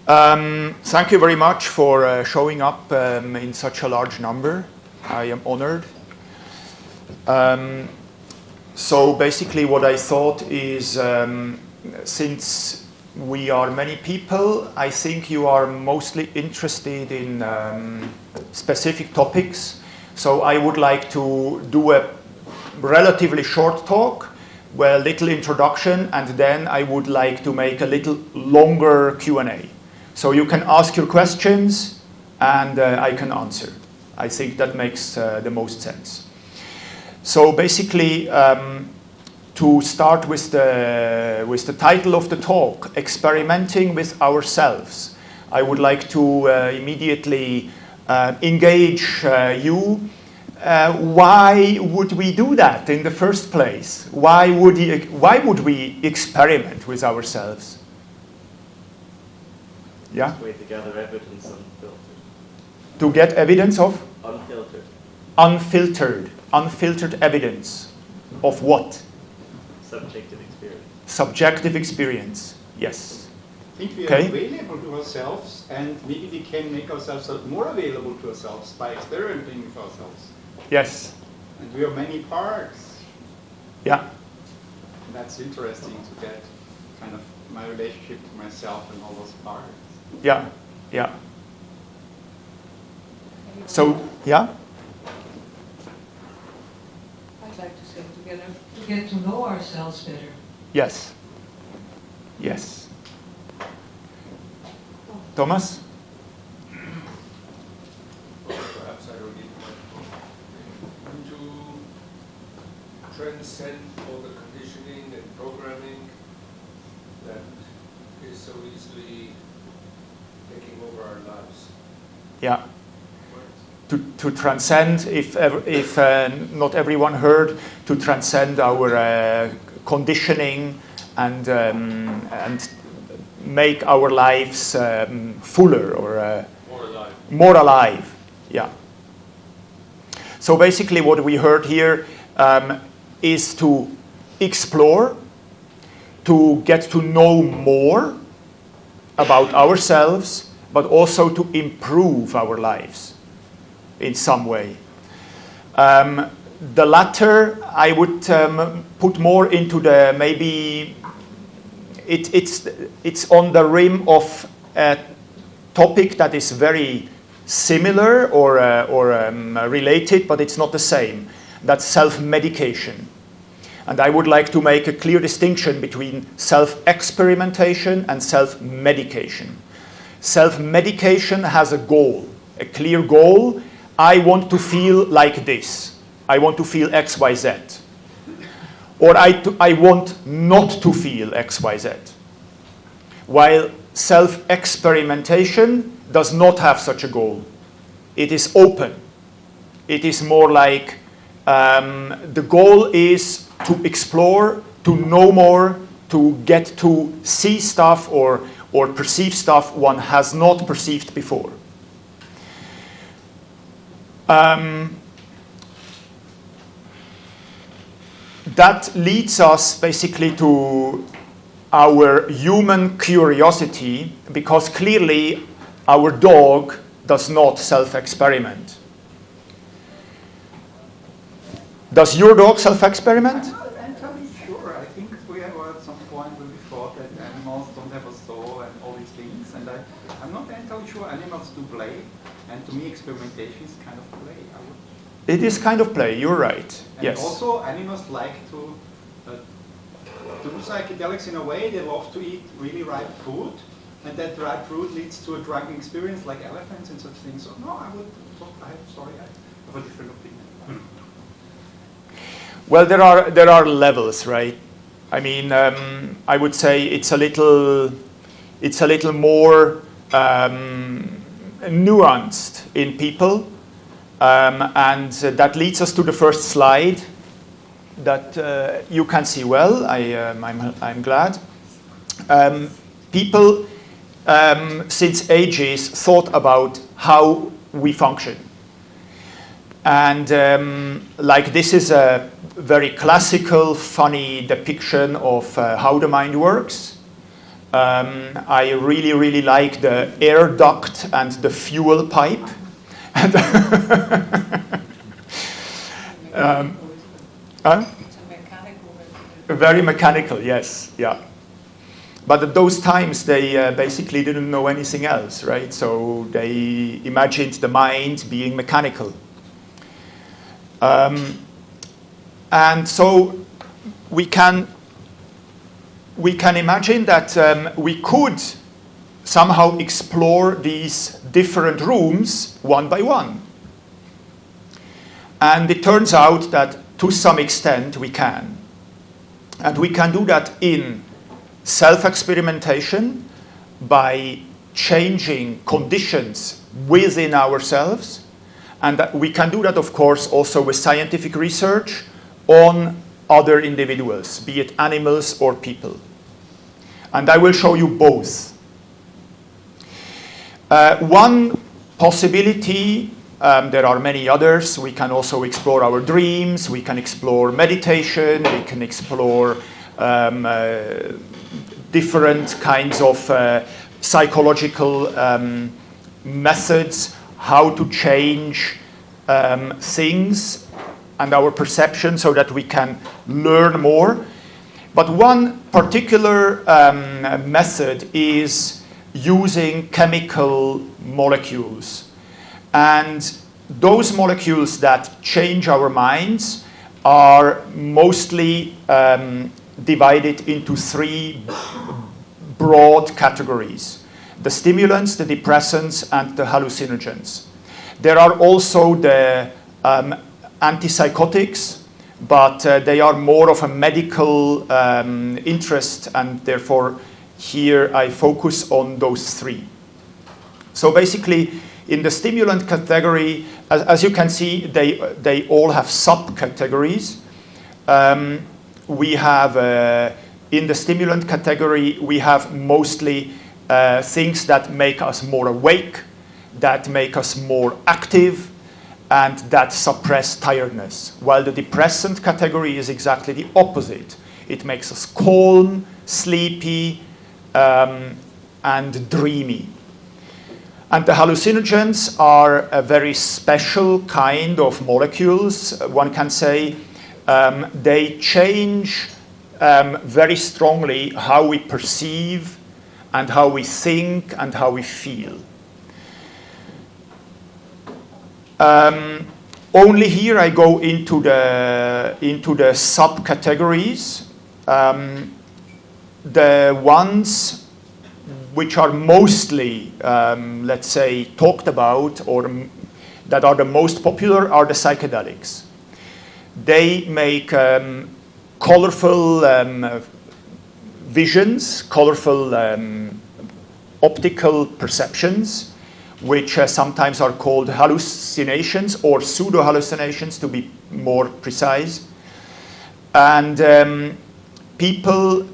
Thank you very much for showing up in such a large number. I am honored. So basically what I thought is, since we are many people, I think you are mostly interested in specific topics. So I would like to do a relatively short talk, with a little introduction, and then I would like to make a little longer Q&A. So you can ask your questions and I can answer. I think that makes the most sense. So basically, to start with the title of the talk, Experimenting with Ourselves, I would like to immediately engage you. Why would we do that in the first place? Why would we experiment with ourselves? Yeah? Way to gather evidence unfiltered. To get evidence of? Unfiltered. Unfiltered. Unfiltered evidence. Of what? Subjective experience. Subjective experience. Yes. I think we are Okay. available to ourselves, and maybe we can make ourselves more available to ourselves by experimenting with ourselves. Yes. And we are many parts. Yeah. And that's interesting to get kind of my relationship to myself and all those parts. Yeah. Yeah. So, yeah? I'd like to say together, to get to know ourselves better. Yes. Yes. Thomas? Perhaps I don't need much. To transcend all the conditioning and programming that is so easily taking over our lives. Yeah. To transcend, if not everyone heard, to transcend our conditioning and make our lives fuller or more alive. Yeah. So basically what we heard here is to explore, to get to know more about ourselves, but also to improve our lives in some way. The latter I would put more into the maybe it's on the rim of a topic that is very similar or related, but it's not the same. That's self-medication. And I would like to make a clear distinction between self-experimentation and self-medication. Self-medication has a goal, a clear goal. I want to feel like this. I want to feel X, Y, Z. Or I want not to feel X, Y, Z. While self-experimentation does not have such a goal. It is open. It is more like the goal is to explore, to know more, to get to see stuff or perceive stuff one has not perceived before. That leads us basically to our human curiosity, because clearly our dog does not self-experiment. Does your dog self-experiment? I'm not entirely sure. I think we were at some point when we thought that animals don't have a soul and all these things, and I'm not entirely sure animals do play, and to me experimentation is kind of play. It is kind of play, you're right. And yes. also animals like to do psychedelics in a way. They love to eat really ripe food, and that ripe fruit leads to a drugging experience like elephants and such things. So no, I have a different opinion. Well, there are levels, right? I mean, I would say it's a little more nuanced in people, and that leads us to the first slide that you can see well. I'm glad. People since ages thought about how we function. And like this is a very classical, funny depiction of how the mind works. I really, really like the air duct and the fuel pipe. And It's a mechanical method. very mechanical, yes, yeah. But at those times, they basically didn't know anything else, right? So they imagined the mind being mechanical. And so we can imagine that we could somehow explore these different rooms one by one. And it turns out that to some extent we can. And we can do that in self-experimentation by changing conditions within ourselves. And that we can do that, of course, also with scientific research on other individuals, be it animals or people. And I will show you both. One possibility, there are many others. We can also explore our dreams, we can explore meditation, we can explore different kinds of psychological methods, how to change things and our perception so that we can learn more. But one particular method is using chemical molecules. And those molecules that change our minds are mostly divided into three broad categories: the stimulants, the depressants, and the hallucinogens. There are also the antipsychotics, but they are more of a medical interest, and therefore here I focus on those three. So basically, in the stimulant category, as you can see, they all have subcategories. We have, in the stimulant category, we have mostly things that make us more awake, that make us more active, and that suppress tiredness. While the depressant category is exactly the opposite. It makes us calm, sleepy, and dreamy. And the hallucinogens are a very special kind of molecules, one can say. They change very strongly how we perceive and how we think and how we feel. Only here I go into the subcategories. The ones which are mostly, let's say, talked about or that are the most popular are the psychedelics. They make colorful visions, colorful optical perceptions, which sometimes are called hallucinations or pseudo-hallucinations, to be more precise. And many people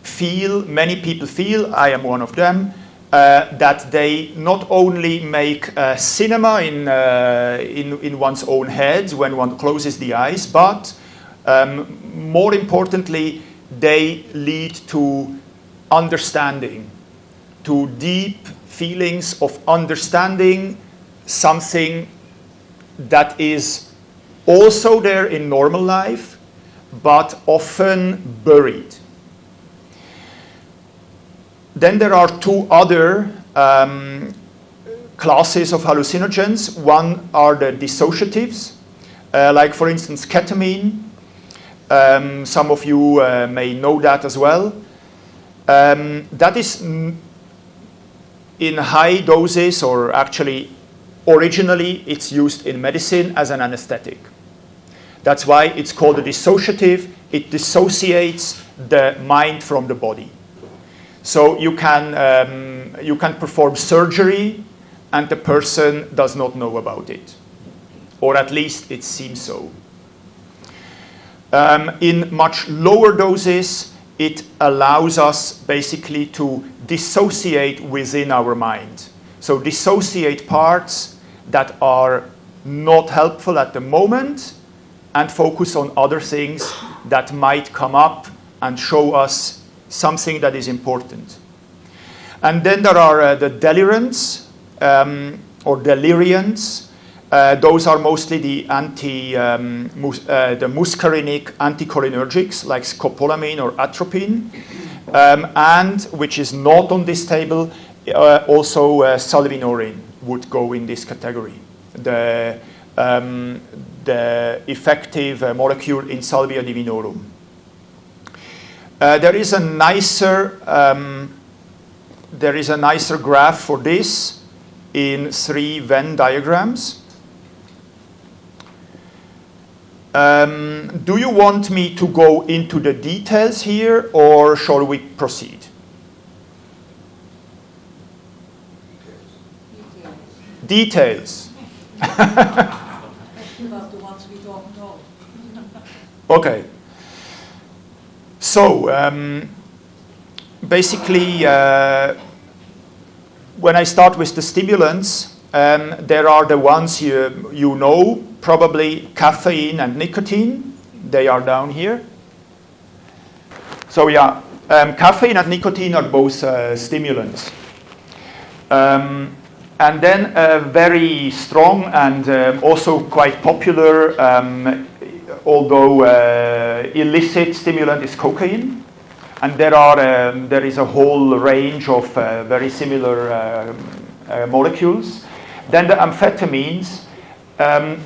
feel, I am one of them, that they not only make cinema in one's own head when one closes the eyes, but more importantly, they lead to understanding, to deep feelings of understanding something that is also there in normal life, but often buried. Then there are two other classes of hallucinogens. One are the dissociatives, like for instance ketamine. Some of you may know that as well. That is in high doses, or actually originally it's used in medicine as an anesthetic. That's why it's called a dissociative. It dissociates the mind from the body. So you can perform surgery and the person does not know about it, or at least it seems so. In much lower doses, it allows us basically to dissociate within our mind. So dissociate parts that are not helpful at the moment and focus on other things that might come up and show us something that is important. And then there are the delirants or deliriants. Those are mostly the muscarinic anticholinergics like scopolamine or atropine, and which is not on this table, also salvinorin would go in this category. The effective molecule in Salvia divinorum. There is a nicer graph for this in 3 Venn diagrams. Do you want me to go into the details here, or shall we proceed? Details. About the ones we don't know. Okay. So, basically, when I start with the stimulants, there are the ones you know, probably caffeine and nicotine. They are down here. So yeah, caffeine and nicotine are both stimulants. And then a very strong and also quite popular, although illicit stimulant is cocaine. And there is a whole range of very similar molecules. Then the amphetamines,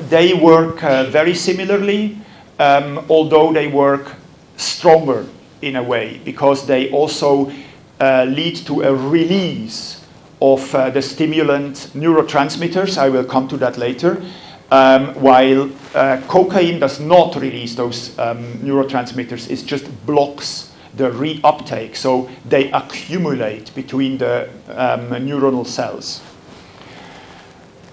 they work very similarly, although they work stronger in a way, because they also lead to a release of the stimulant neurotransmitters. I will come to that later. While cocaine does not release those neurotransmitters, it just blocks the reuptake, so they accumulate between the neuronal cells.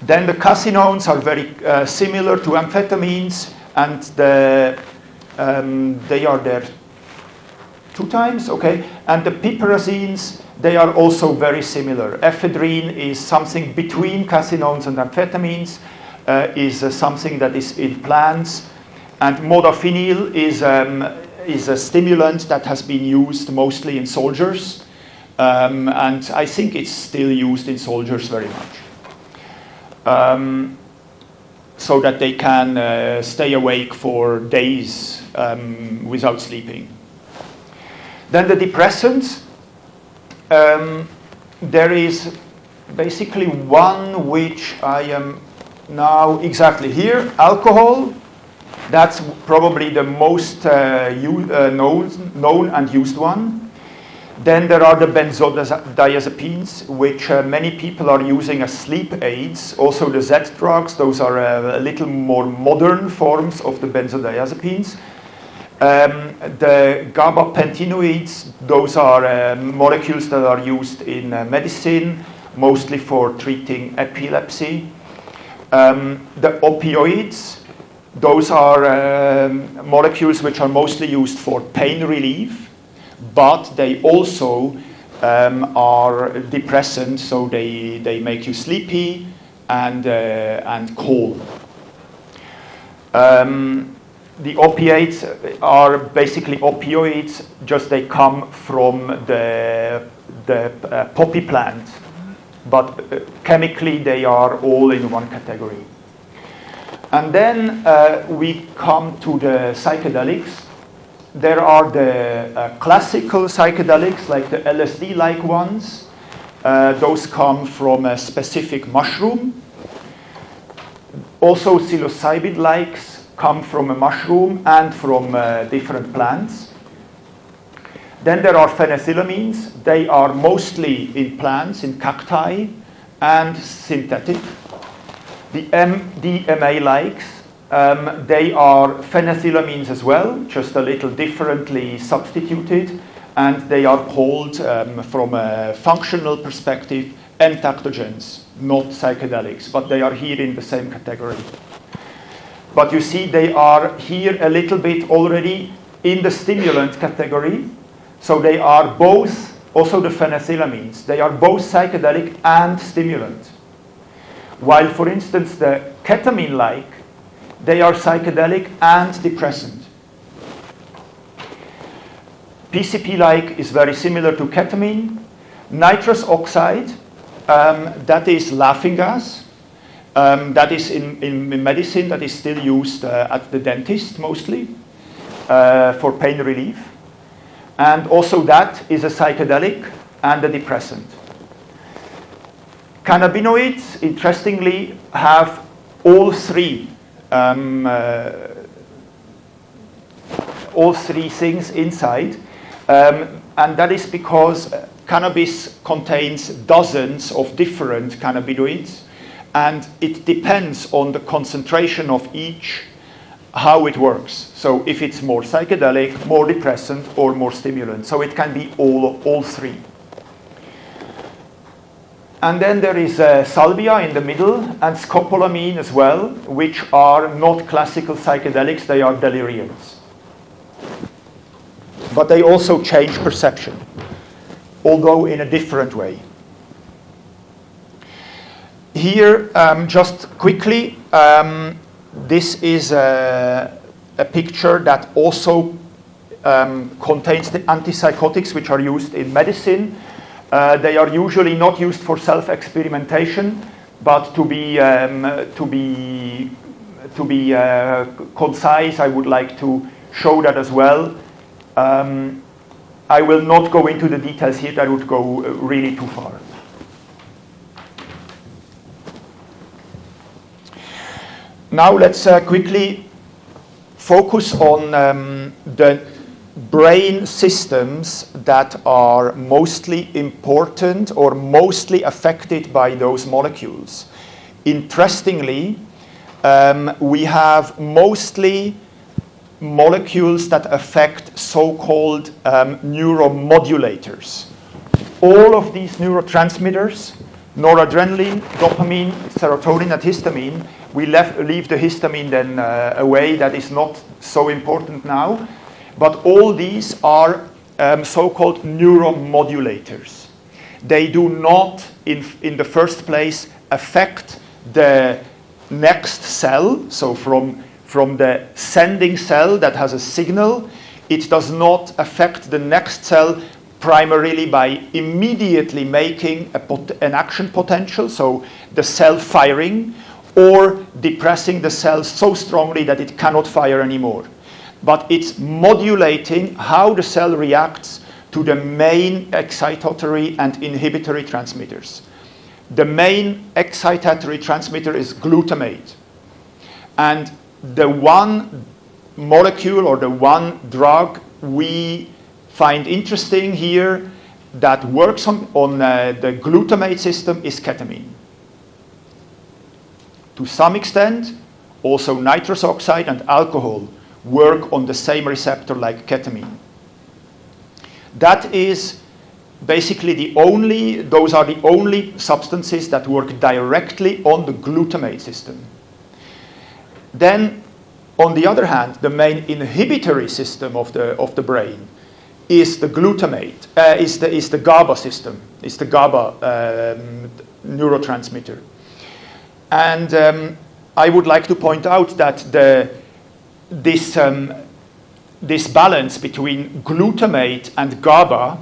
Then the casinones are very similar to amphetamines, and they are there 2 times, okay? And the piperazines, they are also very similar. Ephedrine is something between casinones and amphetamines, is something that is in plants, and modafinil is a stimulant that has been used mostly in soldiers, and I think it's still used in soldiers very much. So that they can stay awake for days without sleeping. Then the depressants, there is basically one which I am now exactly here, alcohol. That's probably the most known and used one. Then there are the benzodiazepines, which many people are using as sleep aids. Also the Z drugs, those are a little more modern forms of the benzodiazepines. The gabapentinoids, those are molecules that are used in medicine, mostly for treating epilepsy. The opioids, those are molecules which are mostly used for pain relief, but they also are depressant, so they make you sleepy and cold. The opiates are basically opioids, just they come from the poppy plant, but chemically they are all in one category. And then we come to the psychedelics. There are the classical psychedelics, like the LSD-like ones. Those come from a specific mushroom. Also psilocybin-likes come from a mushroom and from different plants. Then there are phenethylamines. They are mostly in plants, in cacti, and synthetic. The MDMA-likes, they are phenethylamines as well, just a little differently substituted, and they are called, from a functional perspective, entactogens, not psychedelics, but they are here in the same category. But you see, they are here a little bit already in the stimulant category, so they are both, also the phenethylamines, they are both psychedelic and stimulant. While, for instance, the ketamine-like, they are psychedelic and depressant. PCP-like is very similar to ketamine. Nitrous oxide, that is laughing gas. That is in medicine, that is still used at the dentist mostly for pain relief. And also that is a psychedelic and a depressant. Cannabinoids, interestingly, have all three things inside. And that is because cannabis contains dozens of different cannabinoids, and it depends on the concentration of each, how it works. So if it's more psychedelic, more depressant, or more stimulant. So it can be all three. And then there is salvia in the middle, and scopolamine as well, which are not classical psychedelics, they are deliriums. But they also change perception, although in a different way. Here, just quickly, this is a picture that also contains the antipsychotics which are used in medicine. They are usually not used for self-experimentation, but to be concise, I would like to show that as well. I will not go into the details here, that would go really too far. Now let's quickly focus on the brain systems that are mostly important or mostly affected by those molecules. Interestingly, we have mostly molecules that affect so-called neuromodulators. All of these neurotransmitters, noradrenaline, dopamine, serotonin, and histamine, we leave the histamine then away, that is not so important now, but all these are so-called neuromodulators. They do not, in the first place, affect the next cell, so from the sending cell that has a signal, it does not affect the next cell primarily by immediately making an action potential, so the cell firing, or depressing the cell so strongly that it cannot fire anymore. But it's modulating how the cell reacts to the main excitatory and inhibitory transmitters. The main excitatory transmitter is glutamate. And the one molecule or the one drug we find interesting here that works on the glutamate system is ketamine. To some extent, also nitrous oxide and alcohol work on the same receptor like ketamine. That is basically those are the only substances that work directly on the glutamate system. Then, on the other hand, the main inhibitory system of the brain is the glutamate, is the GABA system, is the GABA neurotransmitter. And I would like to point out that this balance between glutamate and GABA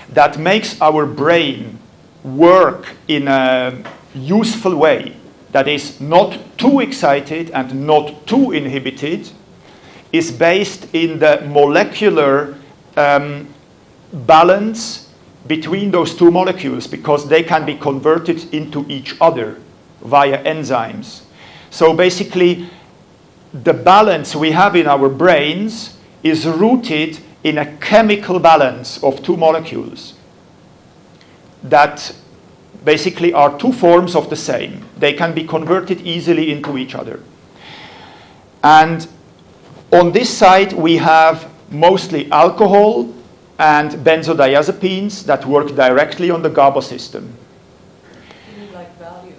that makes our brain work in a useful way, that is not too excited and not too inhibited, is based in the molecular balance between those two molecules, because they can be converted into each other via enzymes. So basically, the balance we have in our brains is rooted in a chemical balance of two molecules that basically are two forms of the same. They can be converted easily into each other. And on this side, we have mostly alcohol and benzodiazepines that work directly on the GABA system. You mean like Valium?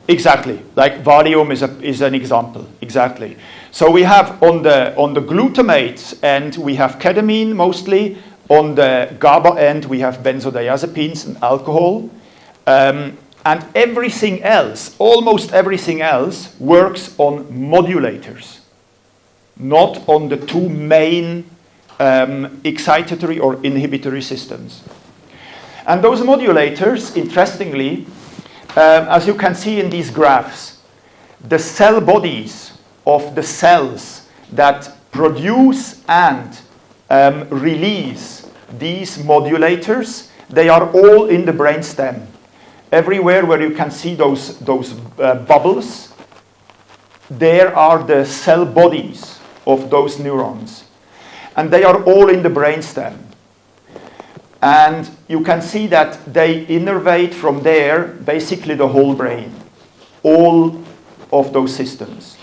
Exactly, like Valium is an example, exactly. So we have on the glutamates end, we have ketamine mostly. On the GABA end, we have benzodiazepines and alcohol. And everything else, almost everything else, works on modulators, not on the two main excitatory or inhibitory systems. And those modulators, interestingly, as you can see in these graphs, the cell bodies of the cells that produce and release these modulators, they are all in the brainstem. Everywhere where you can see those bubbles, there are the cell bodies of those neurons. And they are all in the brainstem. And you can see that they innervate from there basically the whole brain, all of those systems.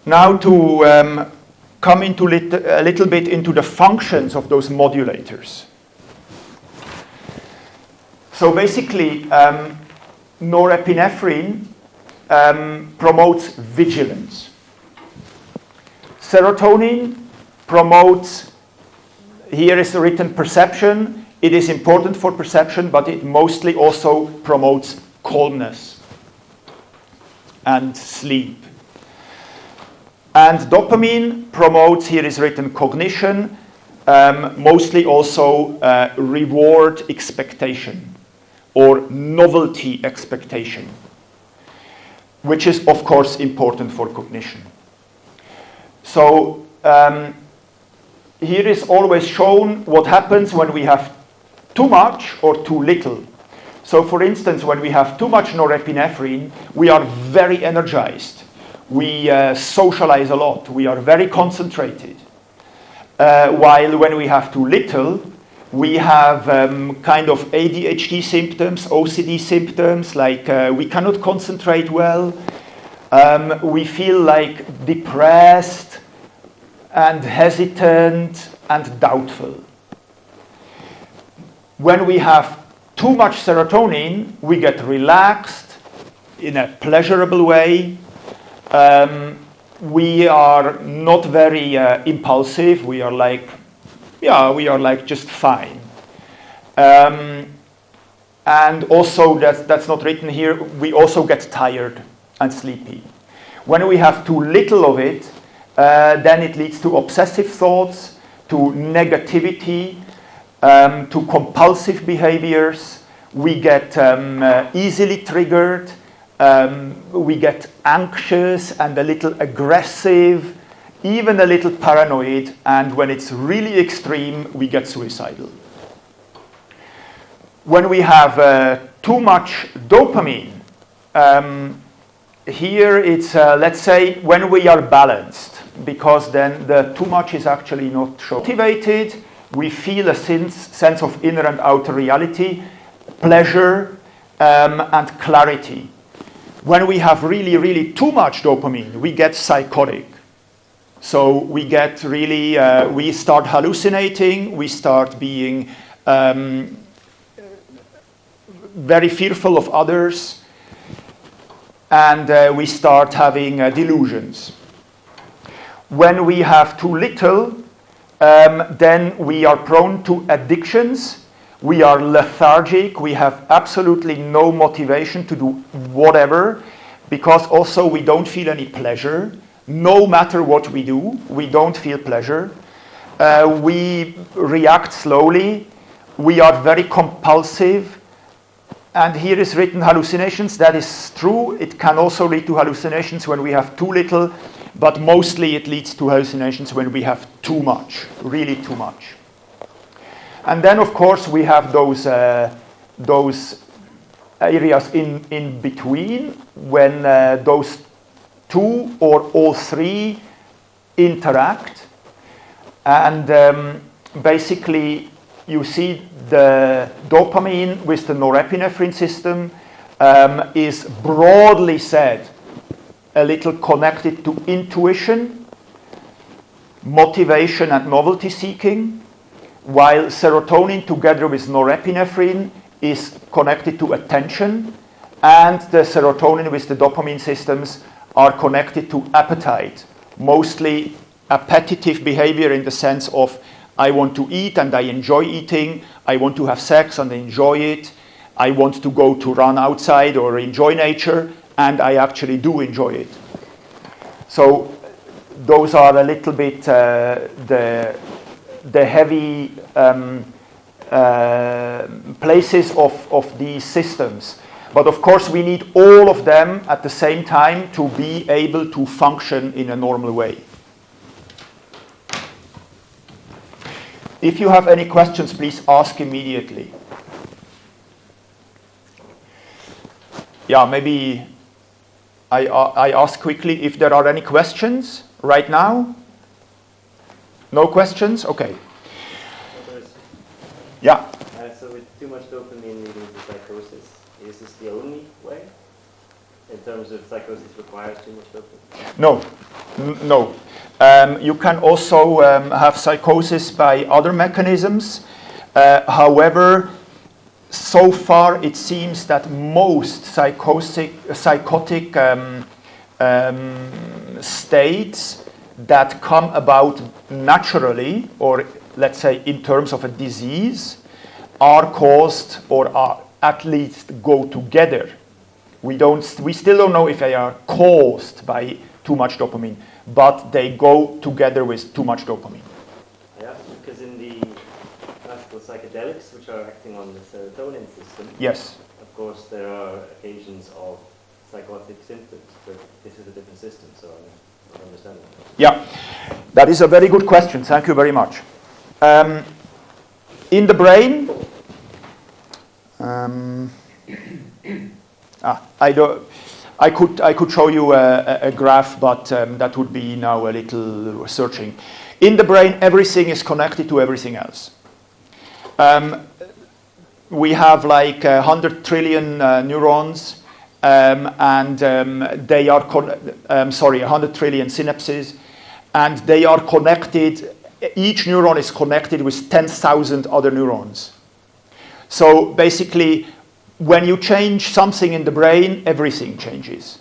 Now to come into a little bit into the functions of those modulators. So basically, norepinephrine promotes vigilance. Serotonin promotes, here is written perception. It is important for perception, but it mostly also promotes calmness and sleep. And dopamine promotes, here is written cognition, mostly also reward expectation or novelty expectation, which is of course important for cognition. So here is always shown what happens when we have too much or too little. So for instance, when we have too much norepinephrine, we are very energized. We socialize a lot. We are very concentrated. While when we have too little, we have kind of ADHD symptoms, OCD symptoms, like we cannot concentrate well. We feel like depressed and hesitant and doubtful. When we have too much serotonin, we get relaxed in a pleasurable way. We are not very impulsive. We are like, just fine. And also, that's not written here, we also get tired and sleepy. When we have too little of it, then it leads to obsessive thoughts, to negativity, to compulsive behaviors. We get easily triggered. We get anxious and a little aggressive, even a little paranoid, and when it's really extreme, we get suicidal. When we have too much dopamine, here it's, let's say, when we are balanced, because then the too much is actually not shown. Motivated, we feel a sense of inner and outer reality, pleasure, and clarity. When we have really, really too much dopamine, we get psychotic. So we get really, we start hallucinating, we start being very fearful of others, and we start having delusions. When we have too little, then we are prone to addictions. We are lethargic. We have absolutely no motivation to do whatever, because also we don't feel any pleasure. No matter what we do, we don't feel pleasure. We react slowly. We are very compulsive. And here is written hallucinations. That is true. It can also lead to hallucinations when we have too little, but mostly it leads to hallucinations when we have too much, really too much. And then, of course, we have those areas in between when those two or all three interact. And basically, you see the dopamine with the norepinephrine system is broadly said a little connected to intuition, motivation, and novelty seeking, while serotonin together with norepinephrine is connected to attention, and the serotonin with the dopamine systems are connected to appetite, mostly appetitive behavior in the sense of I want to eat and I enjoy eating, I want to have sex and I enjoy it, I want to go to run outside or enjoy nature, and I actually do enjoy it. So those are a little bit the heavy places of these systems. But of course we need all of them at the same time to be able to function in a normal way. If you have any questions, please ask immediately. Yeah, maybe I ask quickly if there are any questions right now. No questions? Okay. Yeah. So with too much dopamine leading to psychosis, is this the only way? In terms of psychosis requires too much dopamine? No. No. You can also have psychosis by other mechanisms. However, so far it seems that most psychotic states that come about naturally, or let's say in terms of a disease, are caused or are at least go together. We still don't know if they are caused by too much dopamine, but they go together with too much dopamine. Yeah, because in the classical psychedelics, which are acting on the serotonin system, Yes. of course there are occasions of psychotic symptoms, but this is a different system, so I'm not understanding that. Yeah, that is a very good question. Thank you very much. In the brain, I could show you a graph, but that would be now a little searching. In the brain, everything is connected to everything else. We have like 100 trillion neurons, and they are 100 trillion synapses, and they are connected. Each neuron is connected with 10,000 other neurons. So basically, when you change something in the brain, everything changes.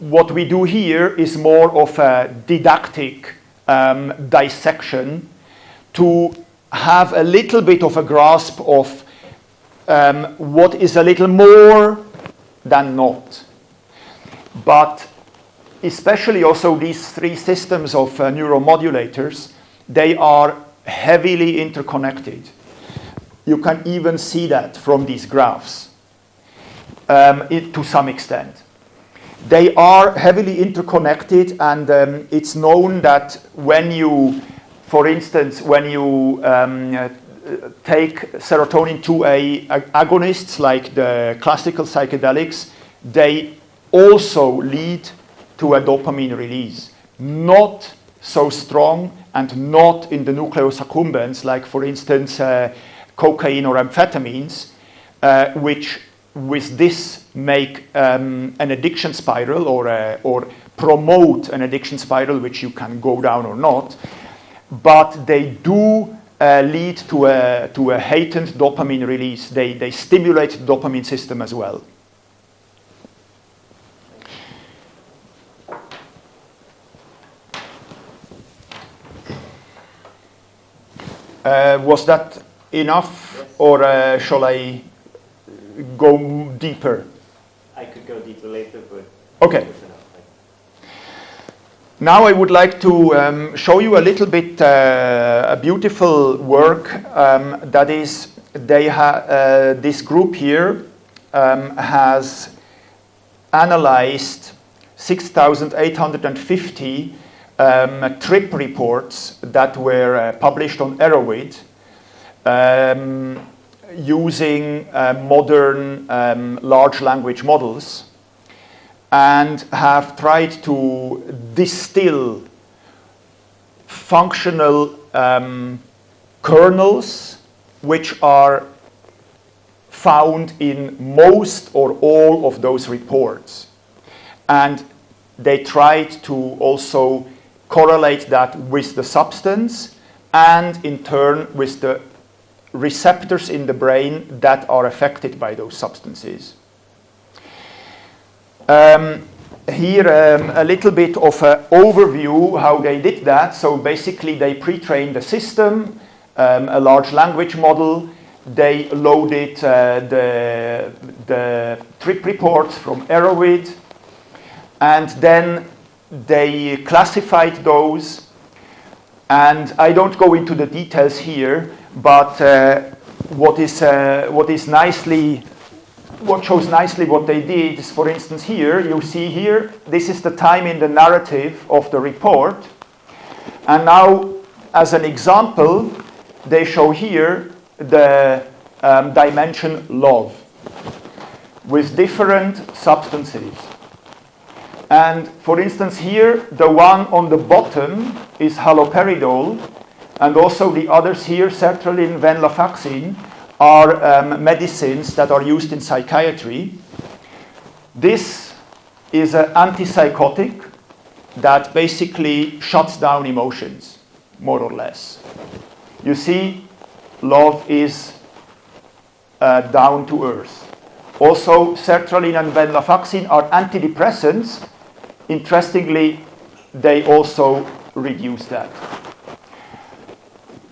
What we do here is more of a didactic dissection to have a little bit of a grasp of what is a little more than not. But especially also these three systems of neuromodulators, they are heavily interconnected. You can even see that from these graphs to some extent. They are heavily interconnected, and it's known that when you, for instance, when you take serotonin 2A agonists like the classical psychedelics, they also lead to a dopamine release. Not so strong and not in the nucleus accumbens, like for instance cocaine or amphetamines, which with this make an addiction spiral or promote an addiction spiral, which you can go down or not. But they do lead to a heightened dopamine release. They stimulate the dopamine system as well. Was that enough, Yes. or shall I go deeper? I could go deeper later, but Okay. that's enough. Now I would like to show you a little bit a beautiful work that is, this group here has analyzed 6,850 trip reports that were published on Erowid using modern large language models, and have tried to distill functional kernels which are found in most or all of those reports. And they tried to also correlate that with the substance and in turn with the receptors in the brain that are affected by those substances. Here a little bit of an overview how they did that. So basically they pre-trained the system, a large language model. they loaded the trip reports from Erowid, and then they classified those. And I don't go into the details here, but what shows nicely what they did is, for instance, here, you see here, this is the time in the narrative of the report. And now, as an example, they show here the dimension love with different substances. And for instance, here, the one on the bottom is haloperidol, and also the others here, sertraline, venlafaxine, are medicines that are used in psychiatry. This is an antipsychotic that basically shuts down emotions, more or less. You see, love is down to earth. Also, sertraline and venlafaxine are antidepressants. Interestingly, they also reduce that.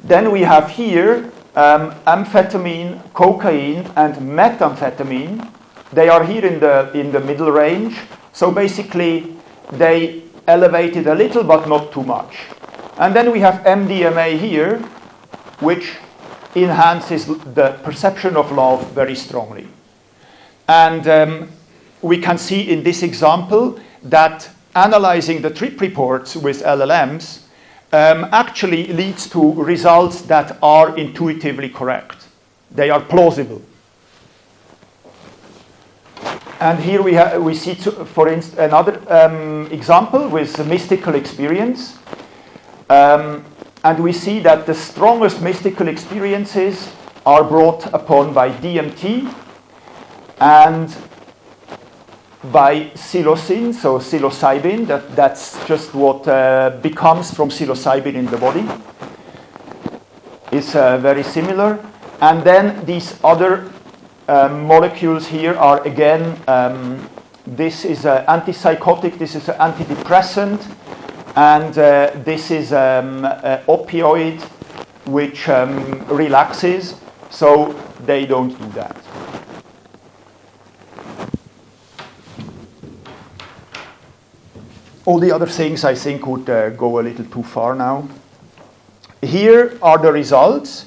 Then we have here amphetamine, cocaine, and methamphetamine. They are here in the middle range. So basically, they elevated a little, but not too much. And then we have MDMA here, which enhances the perception of love very strongly. And we can see in this example that analyzing the trip reports with LLMs actually leads to results that are intuitively correct. They are plausible. And here we see, for instance, another example with mystical experience. And we see that the strongest mystical experiences are brought upon by DMT and by psilocin, so psilocybin, that's just what becomes from psilocybin in the body. It's very similar. And then these other molecules here are again, this is an antipsychotic, this is an antidepressant, and this is an opioid which relaxes, so they don't do that. All the other things I think would go a little too far now. Here are the results.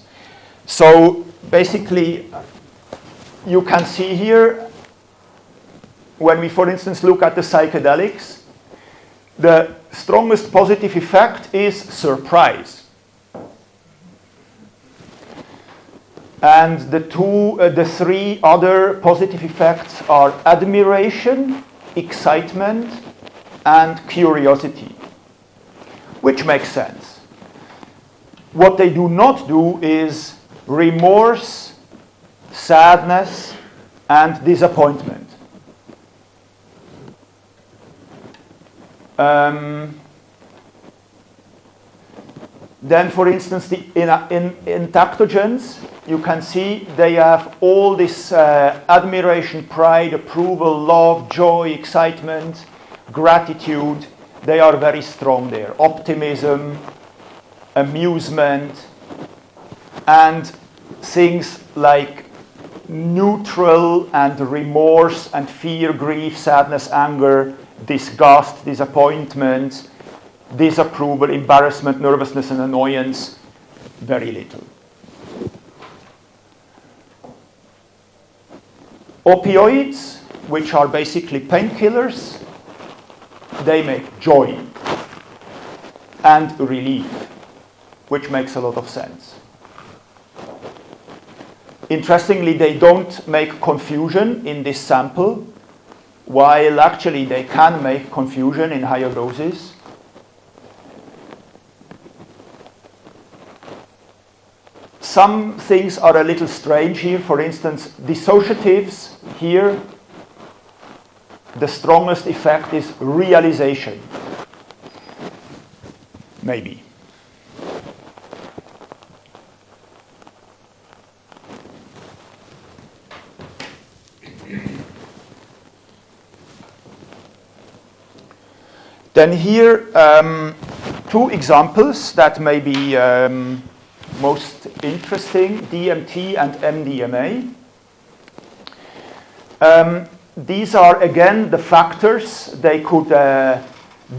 So basically, you can see here, when we, for instance, look at the psychedelics, the strongest positive effect is surprise. And the three other positive effects are admiration, excitement, and curiosity, which makes sense. What they do not do is remorse, sadness, and disappointment. Then, for instance, in entactogens, you can see they have all this admiration, pride, approval, love, joy, excitement, gratitude. They are very strong there. Optimism, amusement, and things like neutral and remorse and fear, grief, sadness, anger, disgust, disappointment, disapproval, embarrassment, nervousness, and annoyance, very little. Opioids, which are basically painkillers, they make joy and relief, which makes a lot of sense. Interestingly, they don't make confusion in this sample, while actually they can make confusion in higher doses. Some things are a little strange here. For instance, dissociatives here, the strongest effect is realization. Maybe. Then here, two examples that may be most interesting, DMT and MDMA. These are again the factors they could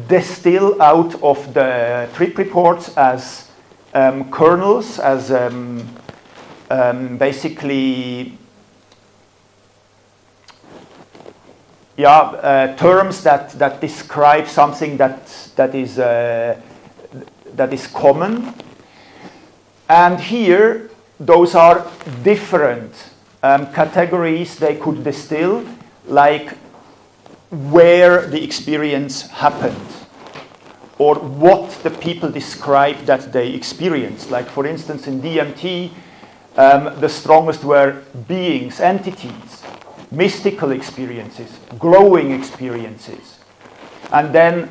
distill out of the trip reports as kernels, as basically terms that describe something that is common. And here, those are different categories they could distill, like where the experience happened, or what the people described that they experienced. Like, for instance, in DMT, the strongest were beings, entities, mystical experiences, glowing experiences. And then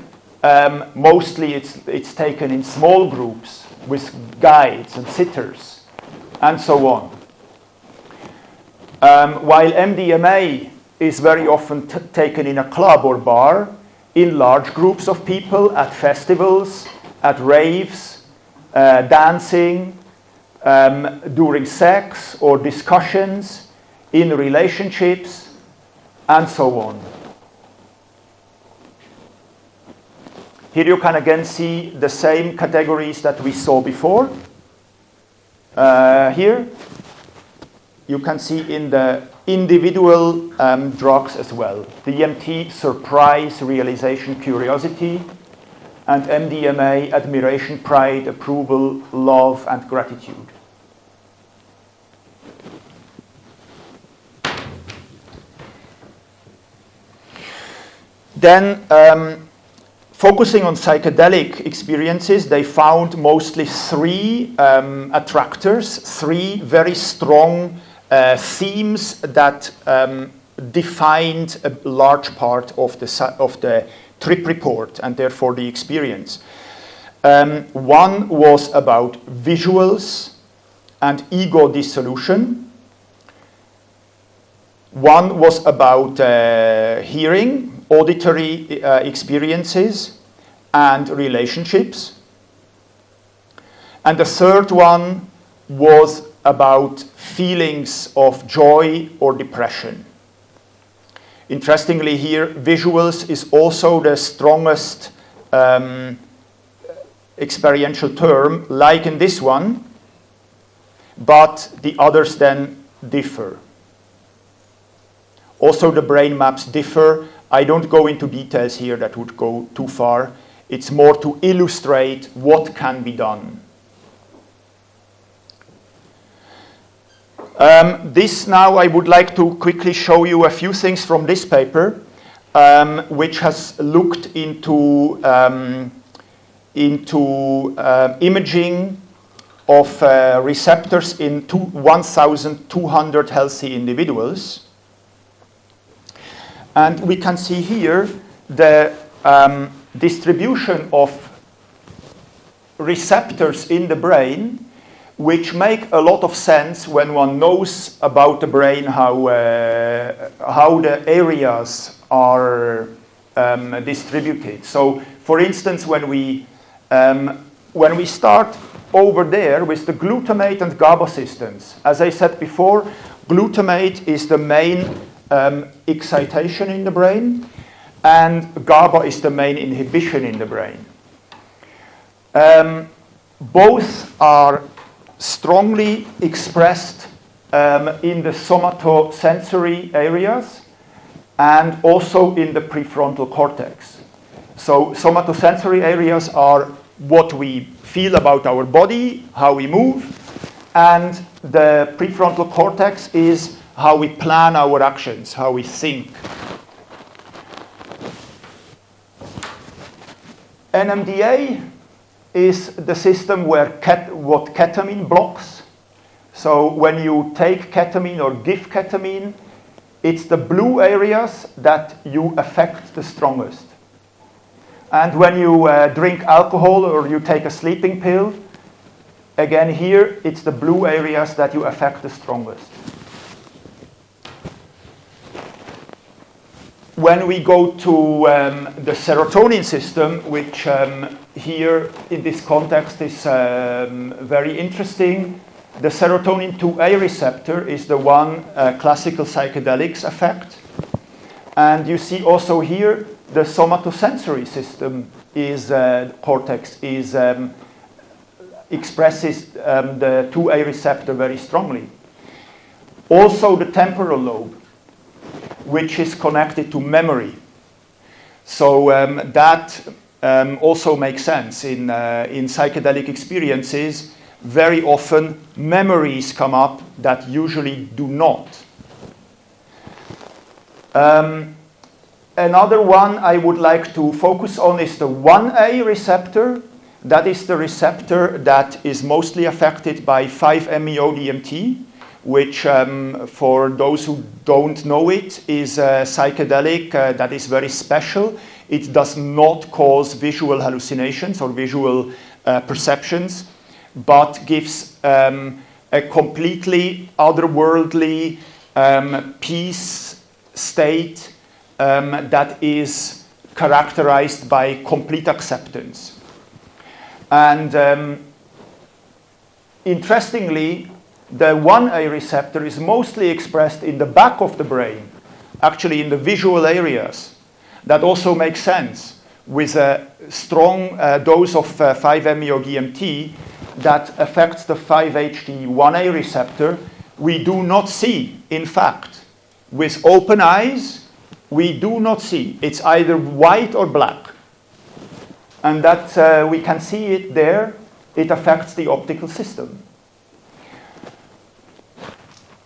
mostly it's taken in small groups with guides and sitters and so on. While MDMA is very often taken in a club or bar, in large groups of people, at festivals, at raves, dancing, during sex or discussions, in relationships, and so on. Here you can again see the same categories that we saw before. Here you can see in the individual drugs as well. DMT, surprise, realization, curiosity, and MDMA, admiration, pride, approval, love, and gratitude. Then, focusing on psychedelic experiences, they found mostly three attractors, three very strong themes that defined a large part of the trip report and therefore the experience. One was about visuals and ego dissolution. One was about hearing, auditory experiences, and relationships. And the third one was about feelings of joy or depression. Interestingly here, visuals is also the strongest experiential term, like in this one, but the others then differ. Also, the brain maps differ. I don't go into details here, that would go too far. It's more to illustrate what can be done. This now, I would like to quickly show you a few things from this paper, which has looked into imaging of receptors in 1,200 healthy individuals. And we can see here the distribution of receptors in the brain, which make a lot of sense when one knows about the brain, how the areas are distributed. So, for instance, when we start over there with the glutamate and GABA systems, as I said before, glutamate is the main excitation in the brain, and GABA is the main inhibition in the brain. Both are strongly expressed in the somatosensory areas and also in the prefrontal cortex. So somatosensory areas are what we feel about our body, how we move, and the prefrontal cortex is how we plan our actions, how we think. NMDA is the system where what ketamine blocks. So when you take ketamine or give ketamine, it's the blue areas that you affect the strongest. And when you drink alcohol or you take a sleeping pill, again here, it's the blue areas that you affect the strongest. When we go to the serotonin system, which here in this context is very interesting, The serotonin 2A receptor is the one classical psychedelics effect. And you see also here the somatosensory system is cortex is expresses the 2A receptor very strongly. Also the temporal lobe, which is connected to memory. So that also makes sense in psychedelic experiences. Very often memories come up that usually do not. Another one I would like to focus on is the 1A receptor. That is the receptor that is mostly affected by 5-MeO-DMT, which for those who don't know it is a psychedelic that is very special. It does not cause visual hallucinations or visual perceptions, but gives a completely otherworldly peace state that is characterized by complete acceptance. And interestingly, the 1A receptor is mostly expressed in the back of the brain, actually in the visual areas. That also makes sense with a strong dose of 5-MeO-DMT that affects the 5-HT1A receptor. We do not see, in fact, with open eyes, we do not see. It's either white or black. And that we can see it there. It affects the optical system.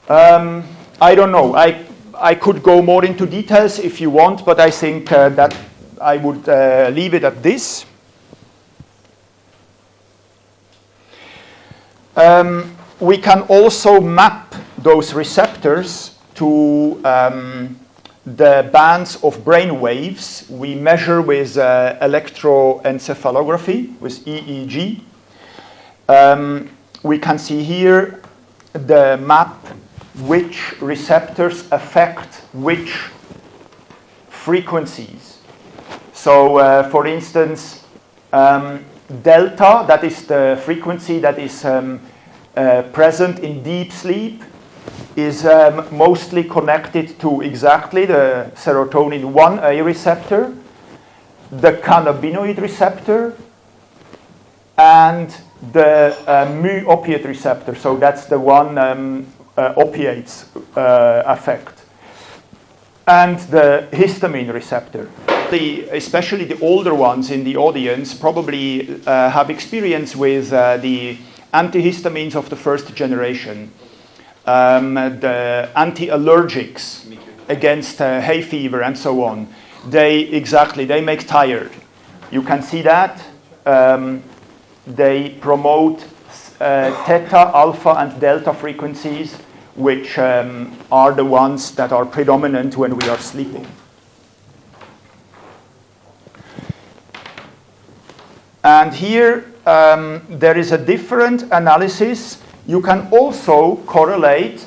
I don't know. I could go more into details if you want, but I think that I would leave it at this. We can also map those receptors to the bands of brain waves we measure with electroencephalography, with EEG. We can see here the map which receptors affect which frequencies. So, for instance, delta, that is the frequency that is present in deep sleep, is mostly connected to exactly the serotonin 1A receptor, the cannabinoid receptor, and the mu opiate receptor. So that's the one opiates affect, and the histamine receptor. Especially the older ones in the audience probably have experience with the antihistamines of the first generation, the anti-allergics against hay fever and so on. They make tired. You can see that. They promote theta, alpha, and delta frequencies, which are the ones that are predominant when we are sleeping. And here there is a different analysis. You can also correlate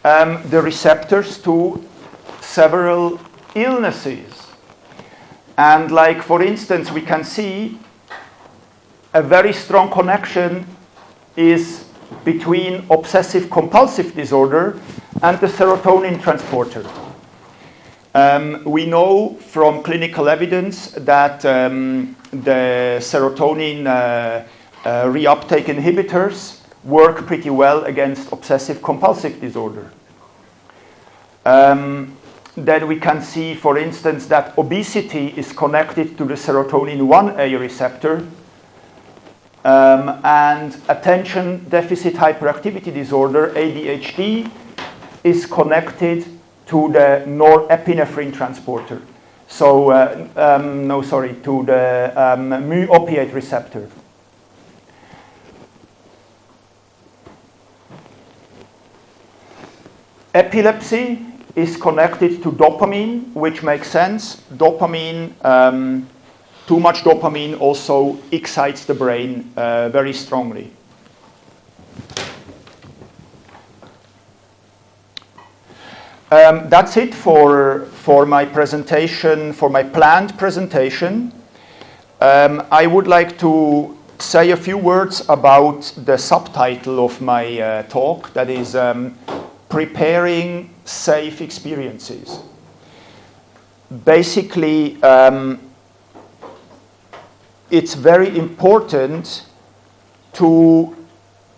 the receptors to several illnesses. And like, for instance, we can see a very strong connection is between obsessive compulsive disorder and the serotonin transporter. We know from clinical evidence that the serotonin reuptake inhibitors work pretty well against obsessive compulsive disorder. Then we can see, for instance, that obesity is connected to the serotonin 1A receptor, and attention deficit hyperactivity disorder, ADHD, is connected to the norepinephrine transporter. So, to the mu opiate receptor. Epilepsy is connected to dopamine, which makes sense. Dopamine, too much dopamine also excites the brain very strongly. That's it for my presentation, for my planned presentation. I would like to say a few words about the subtitle of my talk, that is Preparing Safe Experiences. Basically, it's very important to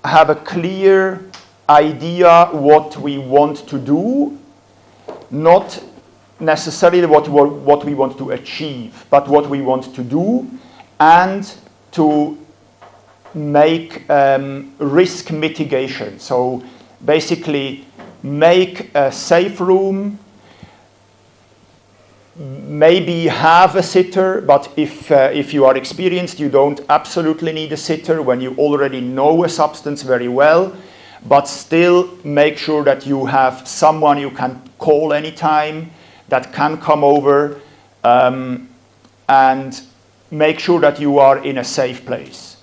have a clear idea what we want to do, not necessarily what we want to achieve, but what we want to do, and to make risk mitigation. So basically make a safe room, maybe have a sitter, but if you are experienced, you don't absolutely need a sitter when you already know a substance very well, but still make sure that you have someone you can call anytime that can come over, and make sure that you are in a safe place.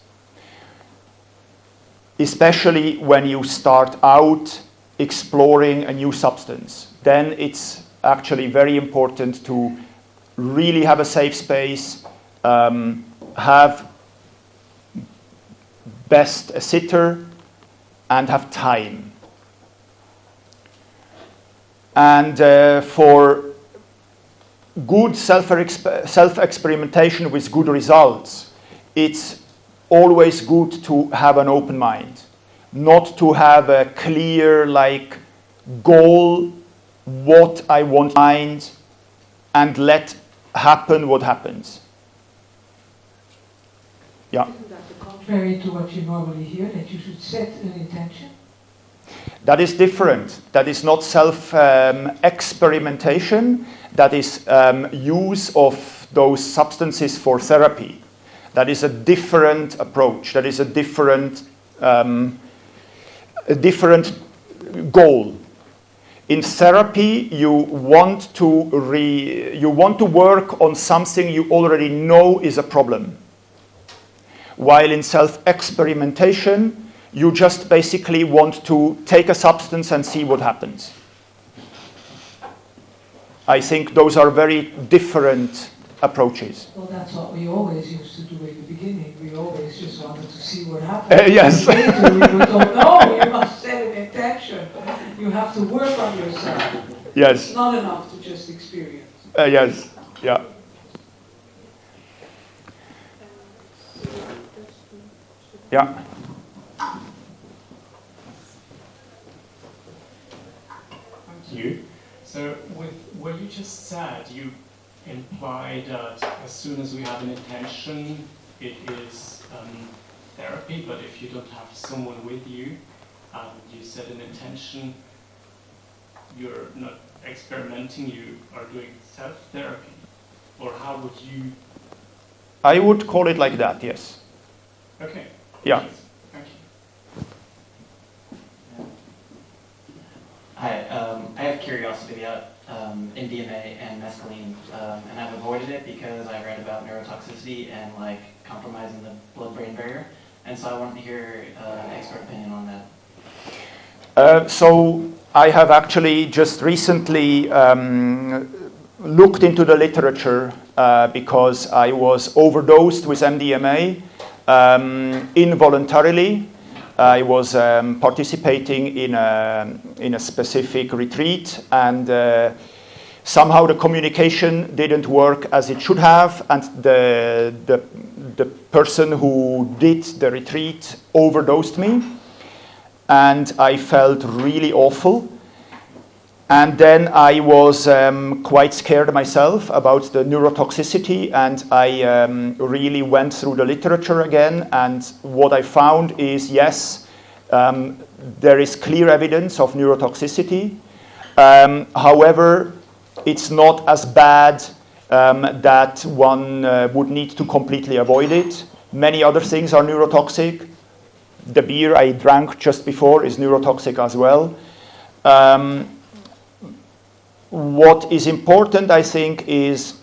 Especially when you start out exploring a new substance. Then it's actually very important to really have a safe space, have best a sitter, and have time. And for good self-experimentation with good results, it's always good to have an open mind, not to have a clear goal, what I want to find, and let happen what happens. Yeah. Isn't that the contrary to what you normally hear, that you should set an intention? That is different. That is not self-experimentation. That is use of those substances for therapy. That is a different approach. That is a different goal. In therapy, you want to work on something you already know is a problem. While in self-experimentation, you just basically want to take a substance and see what happens. I think those are very different approaches. Well, that's what we always used to do in the beginning. We always just wanted to see what happens. Yes. Later we don't know. You must set an intention. You have to work on yourself. Yes. It's not enough to just experience. Yes. Yeah. Yeah. Thank you. So with what you just said, you imply that as soon as we have an intention, it is therapy, but if you don't have someone with you and you set an intention, you're not experimenting, you are doing self-therapy. Or how would you? I would call it like that, yes. Okay. Yeah. Thank you. Hi, I have curiosity about MDMA and mescaline, and I've avoided it because I read about neurotoxicity and compromising the blood-brain barrier, and so I wanted to hear an expert opinion on that. So I have actually just recently looked into the literature because I was overdosed with MDMA involuntarily. I was participating in a specific retreat, and somehow the communication didn't work as it should have, and the person who did the retreat overdosed me, and I felt really awful. And then I was quite scared myself about the neurotoxicity, and I really went through the literature again, and what I found is, yes, there is clear evidence of neurotoxicity. However, it's not as bad that one would need to completely avoid it. Many other things are neurotoxic. The beer I drank just before is neurotoxic as well. What is important, I think, is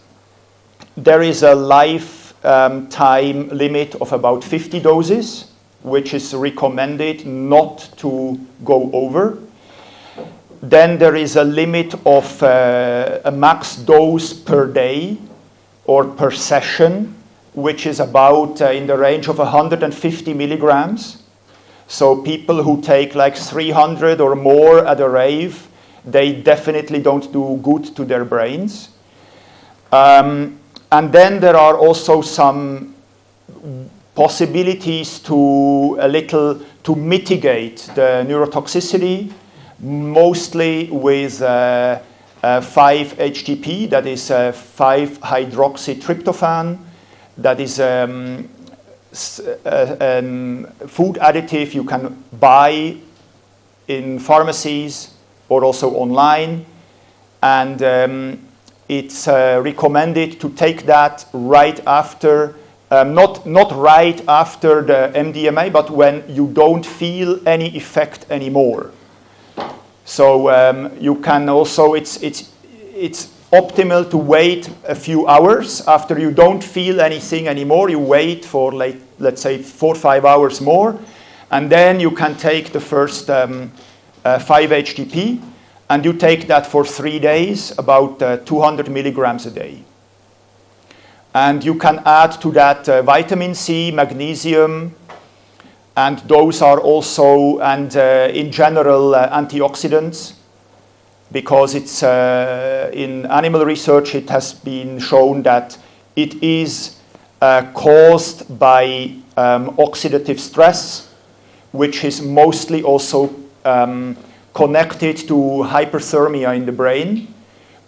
there is a lifetime limit of about 50 doses, which is recommended not to go over. Then there is a limit of a max dose per day or per session, which is about in the range of 150 milligrams. So people who take like 300 or more at a rave, they definitely don't do good to their brains. And then there are also some possibilities to mitigate the neurotoxicity, mostly with 5-HTP, that is 5-hydroxytryptophan, that is food additive you can buy in pharmacies or also online, and it's recommended to take that right after, not right after the MDMA, but when you don't feel any effect anymore. So you can also, it's optimal to wait a few hours after you don't feel anything anymore. You wait for, like, let's say 4 or 5 hours more, and then you can take the first 5-HTP, and you take that for 3 days, about 200 milligrams a day. And you can add to that vitamin C, magnesium, and those are also, and in general, antioxidants, because it's in animal research it has been shown that it is caused by oxidative stress, which is mostly also connected to hyperthermia in the brain,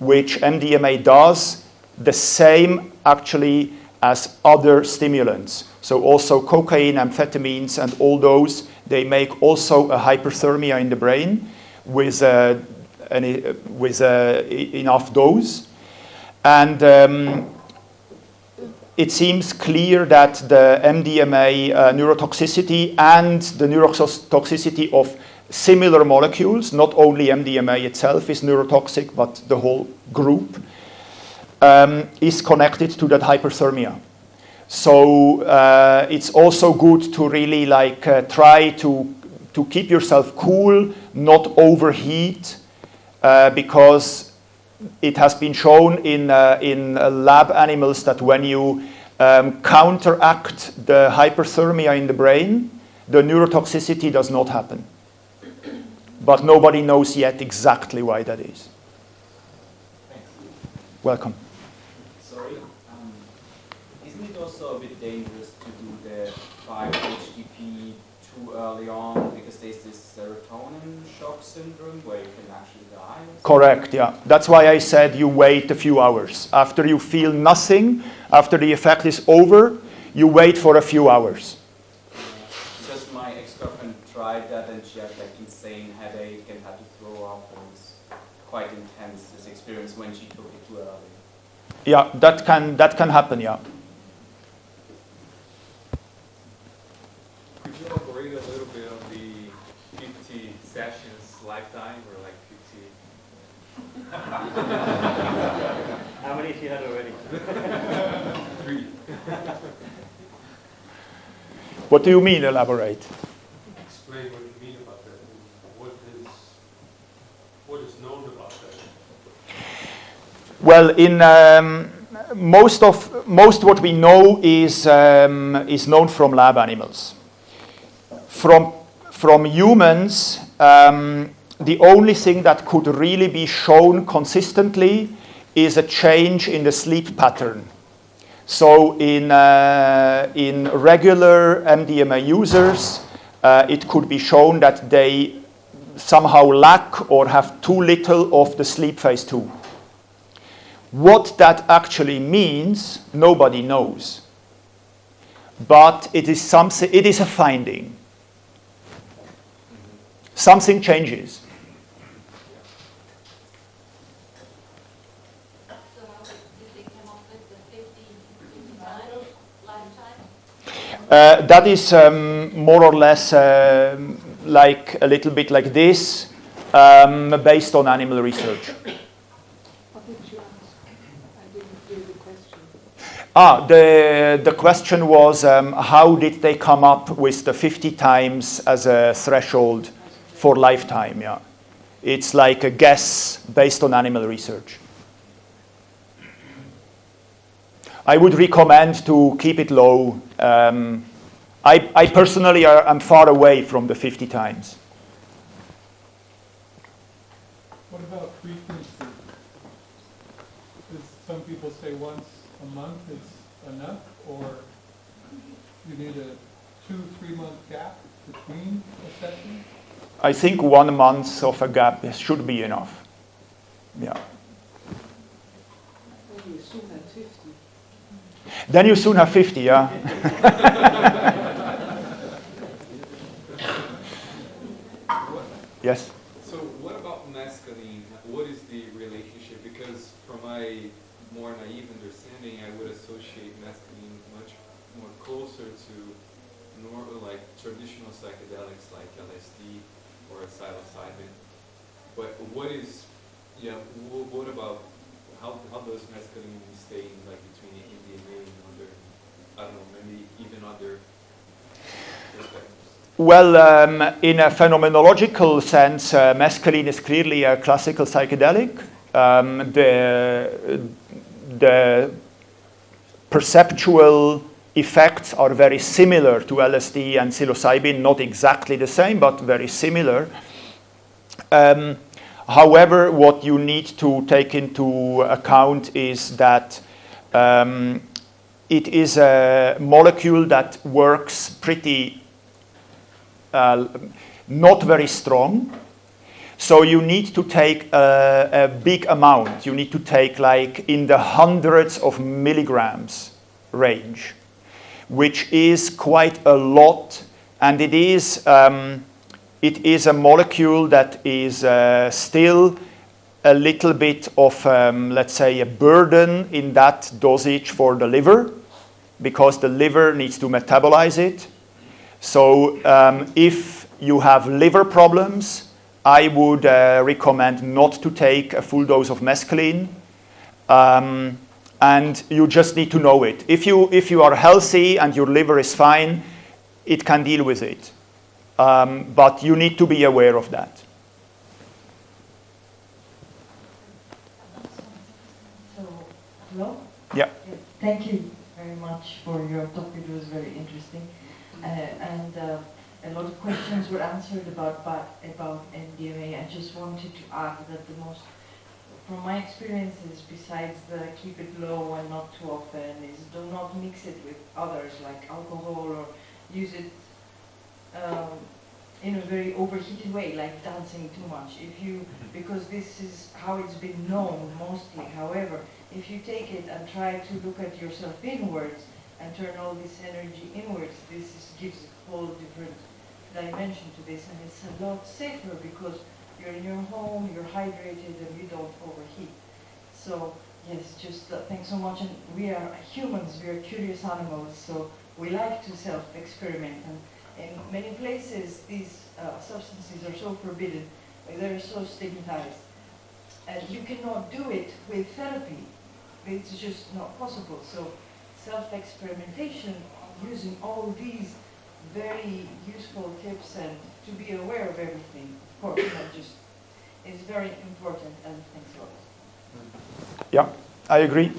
which MDMA does the same actually as other stimulants. So also cocaine, amphetamines, and all those, they make also a hyperthermia in the brain with enough dose. And it seems clear that the MDMA neurotoxicity and the neurotoxicity of similar molecules, not only MDMA itself is neurotoxic, but the whole group, is connected to that hyperthermia. So it's also good to really try to keep yourself cool, not overheat, because it has been shown in lab animals that when you counteract the hyperthermia in the brain, the neurotoxicity does not happen. But nobody knows yet exactly why that is. Thanks. Welcome. Sorry, isn't it also a bit dangerous to do the 5-HTP too early on, because there's this serotonin shock syndrome where you can actually die? Correct, yeah. That's why I said you wait a few hours. After you feel nothing, after the effect is over, you wait for a few hours. Because my ex-girlfriend tried that and she had like insane headache and had to throw up, and it's quite intense, this experience, when she took it too early. Yeah, that can happen, yeah. Could you elaborate a little bit on the 50 sessions lifetime, or like 50? How many she had already? 3. What do you mean, elaborate? Explain what you mean about that. What is known about that? Well, in most what we know is known from lab animals. From humans, the only thing that could really be shown consistently is a change in the sleep pattern. So in regular MDMA users, it could be shown that they somehow lack or have too little of the sleep phase 2. What that actually means, nobody knows. But it is something. It is a finding. Something changes. So how did they come up with the 50 lifetime? That is more or less like a little bit like this, based on animal research. What did you ask? I didn't hear the question. The question was how did they come up with the 50 times as a threshold for lifetime? Yeah, it's like a guess based on animal research. I would recommend to keep it low. I personally am far away from the 50 times. What about frequency? Some people say once a month is enough, or you need a 2-3 month gap between a session? I think 1 month of a gap should be enough. Yeah. Well, you soon have 50. Then you soon have 50, yeah. Yes? So what about mescaline? What is the relationship? Because from my more naive understanding, I would associate mescaline much more closer to like traditional psychedelics like LSD or psilocybin. But what is, what about, how does mescaline stay in, like between MDMA and other, I don't know, maybe even other perspectives? Well, in a phenomenological sense, mescaline is clearly a classical psychedelic. The perceptual effects are very similar to LSD and psilocybin, not exactly the same, but very similar. However, what you need to take into account is that it is a molecule that works pretty not very strong. So you need to take a big amount. You need to take like in the hundreds of milligrams range, which is quite a lot. And it is a molecule that is still a little bit of, let's say, a burden in that dosage for the liver, because the liver needs to metabolize it. So if you have liver problems, I would recommend not to take a full dose of mescaline. And you just need to know it. If you are healthy and your liver is fine, it can deal with it. But you need to be aware of that. So, hello? Yeah. Thank you very much for your talk. It was very interesting. And a lot of questions were answered about MDMA. I just wanted to add that from my experiences, besides the keep it low and not too often, is do not mix it with others like alcohol, or use it in a very overheated way, like dancing too much. Because this is how it's been known mostly. However, if you take it and try to look at yourself inwards and turn all this energy inwards, gives a whole different dimension to this, and it's a lot safer because you're in your home, you're hydrated, and you don't overheat. So yes, just thanks so much. And we are humans, we are curious animals, so we like to self-experiment. And in many places, these substances are so forbidden, they're so stigmatized. And you cannot do it with therapy. It's just not possible. So self-experimentation, using all these very useful tips and to be aware of everything, of course, not just, is very important, and thanks a lot. Yeah, I agree.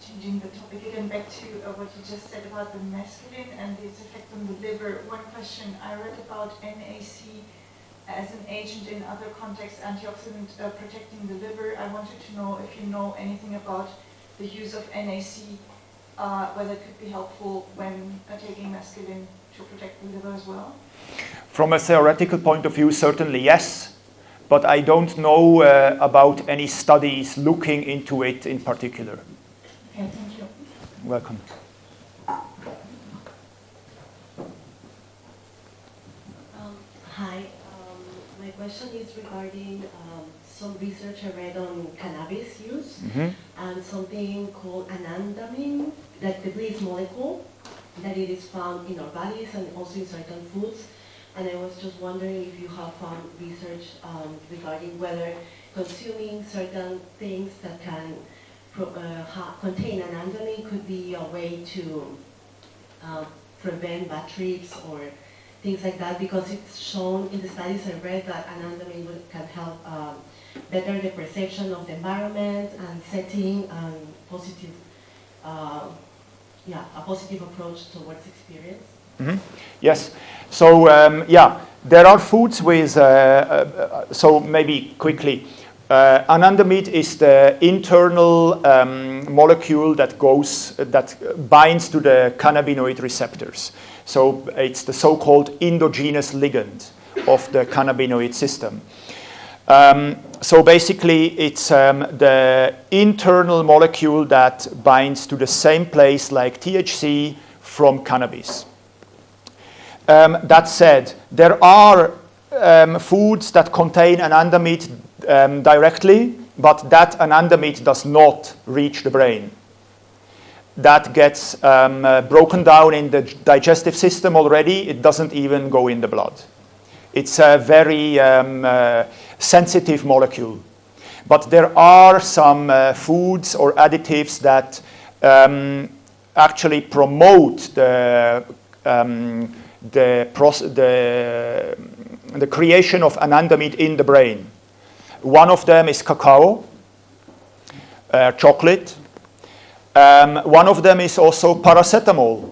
Changing the topic again back to what you just said about the mescaline and its effect on the liver. One question, I read about NAC as an agent in other contexts, antioxidant protecting the liver. I wanted to know if you know anything about the use of NAC, whether it could be helpful when taking mescaline to protect the liver as well? From a theoretical point of view, certainly yes, but I don't know about any studies looking into it in particular. Okay, thank you. Welcome. Hi, my question is regarding some research I read on cannabis use and something called anandamine, like the bliss molecule, that it is found in our bodies and also in certain foods. And I was just wondering if you have found research regarding whether consuming certain things that can contain anandamine could be a way to prevent bad trips or things like that, because it's shown in the studies I read that anandamide can help better the perception of the environment and setting and positive, a positive approach towards experience. Mm-hmm. Yes. So yeah, there are foods with. So maybe quickly, anandamide is the internal molecule that binds to the cannabinoid receptors. So it's the so-called endogenous ligand of the cannabinoid system. So basically, it's the internal molecule that binds to the same place like THC from cannabis. That said, there are foods that contain anandamide directly, but that anandamide does not reach the brain. That gets broken down in the digestive system already. It doesn't even go in the blood. It's a very sensitive molecule. But there are some foods or additives that actually promote the creation of anandamide in the brain. One of them is cacao, chocolate. One of them is also paracetamol.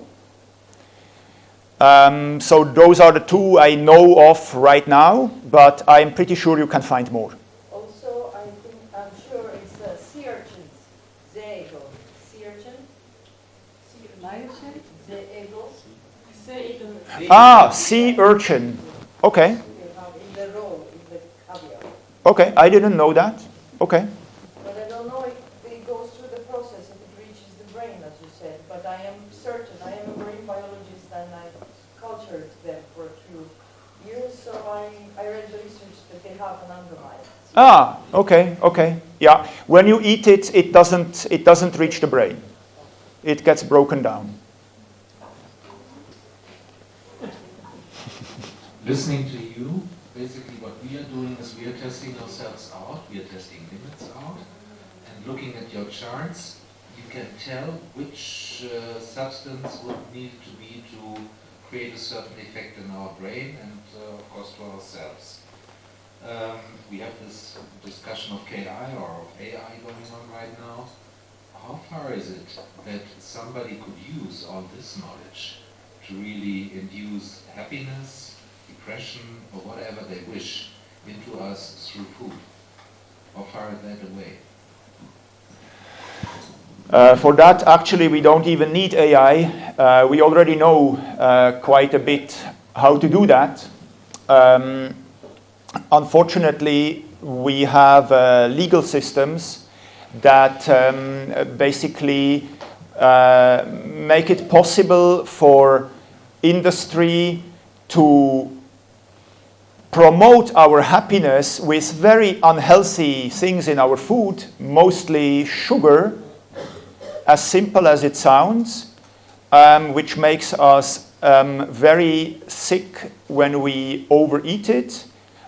So those are the two I know of right now, but I'm pretty sure you can find more. Also, I'm sure it's sea urchins, zeegel. Sea urchin? Zeegel? Ah, sea urchin. Okay. In the roll, in the caviar. Okay, I didn't know that. Okay. But I don't know if it goes through the process, if it reaches the brain, as you said. But I am certain, I am a marine biologist and I cultured them for a few years, so I read the research that they have anandamide. Ah, okay. Yeah, when you eat it, it doesn't reach the brain. It gets broken down. Listening to you, basically what we are doing is we are testing ourselves out, we are testing limits out, and looking at your charts, you can tell which substance would need to be to create a certain effect in our brain and, of course, to ourselves. We have this discussion of KI or of AI going on right now. How far is it that somebody could use all this knowledge to really induce happiness, depression, or whatever they wish into us through food? How far is that away? For that, actually, we don't even need AI. We already know quite a bit how to do that. Unfortunately, we have legal systems that basically make it possible for industry to promote our happiness with very unhealthy things in our food, mostly sugar, as simple as it sounds, which makes us very sick when we overeat it,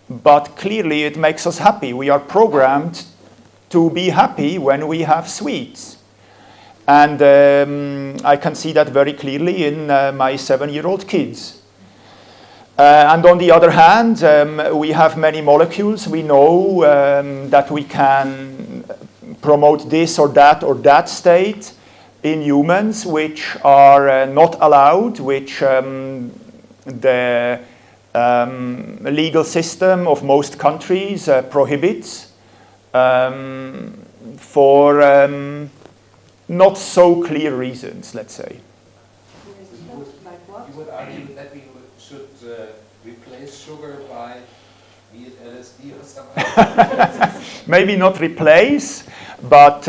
but clearly it makes us happy. We are programmed to be happy when we have sweets. And I can see that very clearly in my 7-year-old kids. And on the other hand, we have many molecules. We know that we can promote this or that state in humans, which are not allowed, which the legal system of most countries prohibits for not so clear reasons, let's say. You would argue that we should replace sugar by, be it LSD or something? Maybe not replace, but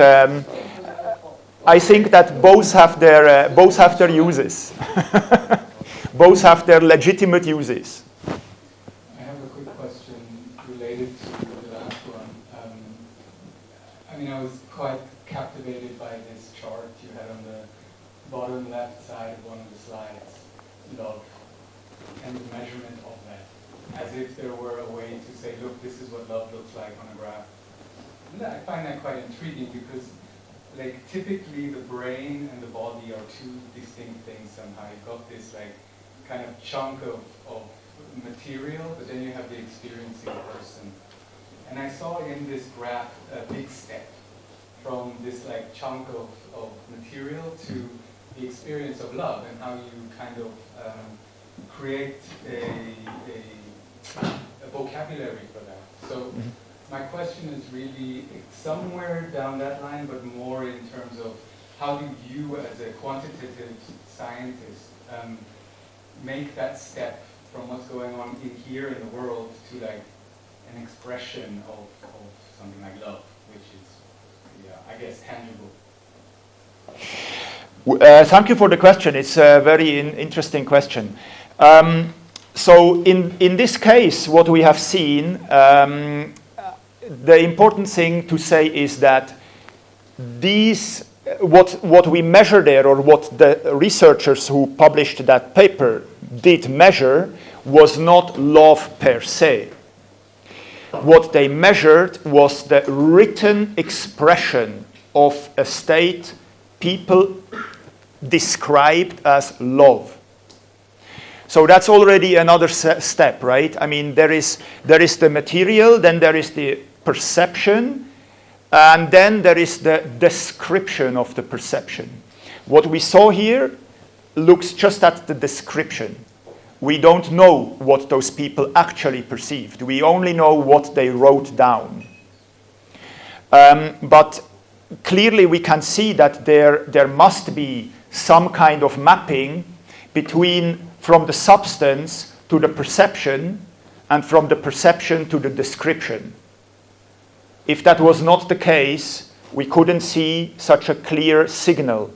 I think that both have their uses. Both have their legitimate uses. I have a quick question related to the last one. I mean, I was quite captivated by this chart you had on the bottom left side of one of the slides, love, and the measurement of that, as if there were a way to say, look, this is what love looks like on a graph. And I find that quite intriguing because, like, typically the brain and the body are two distinct things somehow. You've got this, like, kind of chunk of material, but then you have the experiencing person. And I saw in this graph a big step from this like chunk of material to the experience of love, and how you kind of create a vocabulary for that. So my question is really somewhere down that line, but more in terms of how do you, as a quantitative scientist, make that step from what's going on in here in the world to like an expression of something like love, which is, I guess, tangible. Thank you for the question. It's a very interesting question. So in this case, what we have seen, the important thing to say is that what we measure there, or what the researchers who published that paper did measure, was not love per se. What they measured was the written expression of a state people described as love. So that's already another step, right? I mean, there is the material, then there is the perception, and then there is the description of the perception. What we saw here looks just at the description. We don't know what those people actually perceived. We only know what they wrote down. But clearly we can see that there must be some kind of mapping between from the substance to the perception, and from the perception to the description. If that was not the case, we couldn't see such a clear signal.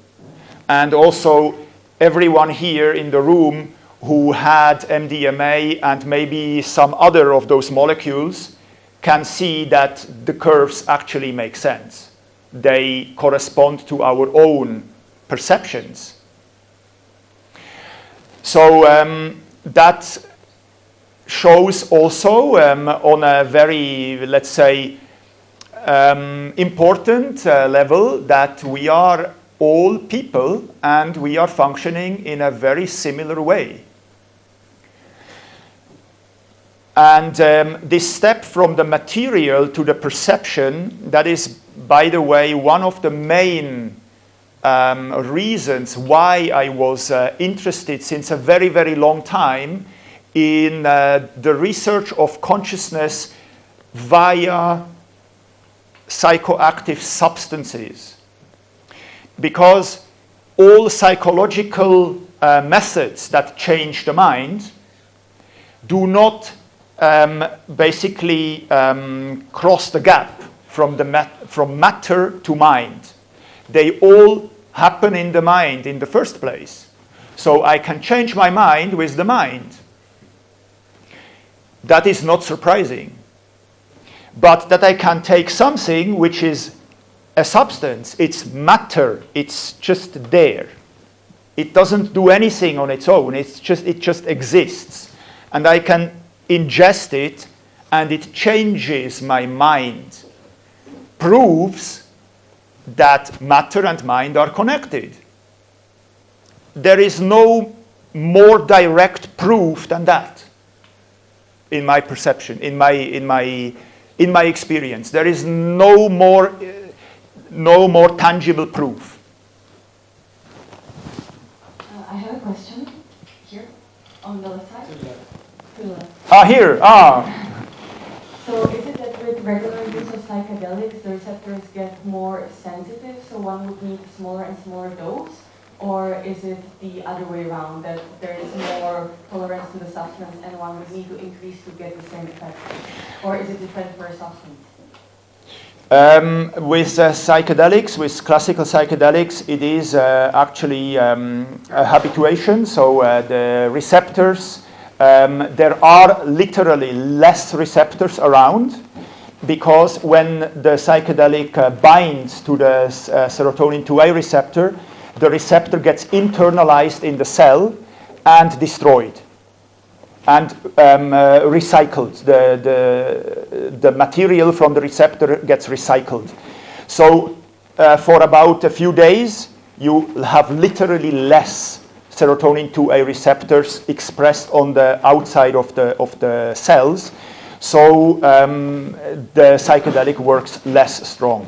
And also, everyone here in the room who had MDMA and maybe some other of those molecules can see that the curves actually make sense. They correspond to our own perceptions. So that shows also on a very, let's say, important level that we are all people and we are functioning in a very similar way. And this step from the material to the perception, that is, by the way, one of the main reasons why I was interested since a very, very long time in the research of consciousness via psychoactive substances. Because all psychological methods that change the mind do not basically cross the gap from matter to mind. They all happen in the mind in the first place. So I can change my mind with the mind. That is not surprising. But that I can take something which is a substance, it's matter, it's just there. It doesn't do anything on its own, it just exists. And I can ingest it and it changes my mind. Proves that matter and mind are connected. There is no more direct proof than that, in my perception, in my experience. There is no more tangible proof. I have a question here on the left side. To the left. Here. So is it that with regular use of psychedelics, the receptors get more sensitive, so one would need a smaller and smaller dose? Or is it the other way around, that there is more tolerance to the substance and one would need to increase to get the same effect? Or is it different per substance? With psychedelics, with classical psychedelics, it is actually a habituation, so the receptors, there are literally less receptors around, because when the psychedelic binds to the serotonin 2A receptor, the receptor gets internalized in the cell and destroyed and recycled. The material from the receptor gets recycled. So for about a few days, you have literally less serotonin 2A receptors expressed on the outside of the cells. So the psychedelic works less strong.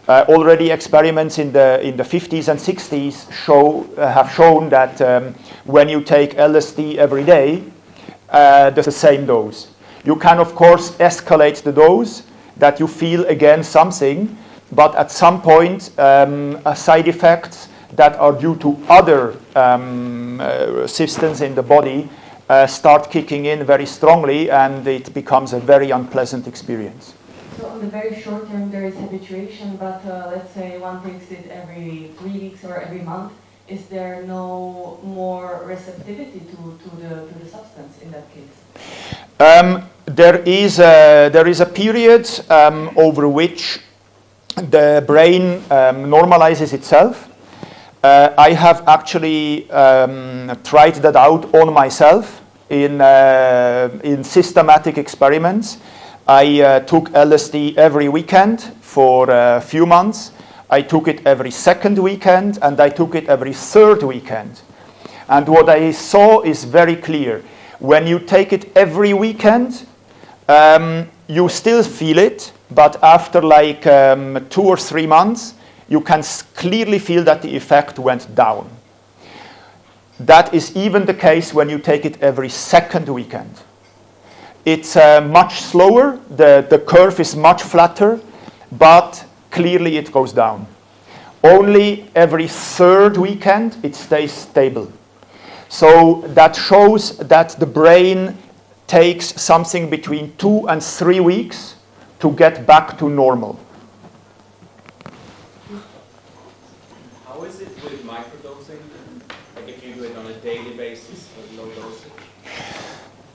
Already experiments in the 50s and 60s have shown that when you take LSD every day, there's the same dose. You can, of course, escalate the dose that you feel again something, but at some point, side effects that are due to other systems in the body start kicking in very strongly, and it becomes a very unpleasant experience. So on the very short term, there is habituation, but let's say one takes it every 3 weeks or every month. Is there no more receptivity to the substance in that case? There is a period over which the brain normalizes itself. I have actually tried that out on myself in systematic experiments. I took LSD every weekend for a few months. I took it every second weekend, and I took it every third weekend. And what I saw is very clear. When you take it every weekend, you still feel it, but after like 2 or 3 months, you can clearly feel that the effect went down. That is even the case when you take it every second weekend. It's much slower, the curve is much flatter, but clearly it goes down. Only every third weekend it stays stable. So that shows that the brain takes something between 2 and 3 weeks to get back to normal. How is it with microdosing? Like if you do it on a daily basis with low dosage?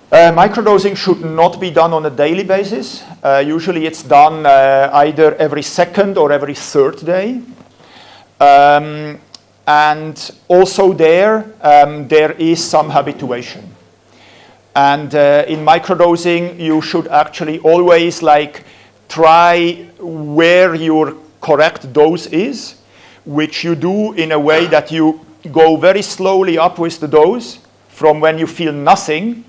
Microdosing should not be done on a daily basis. Usually it's done either every second or every third day. And also there is some habituation. And in microdosing, you should actually always try where your correct dose is, which you do in a way that you go very slowly up with the dose from when you feel nothing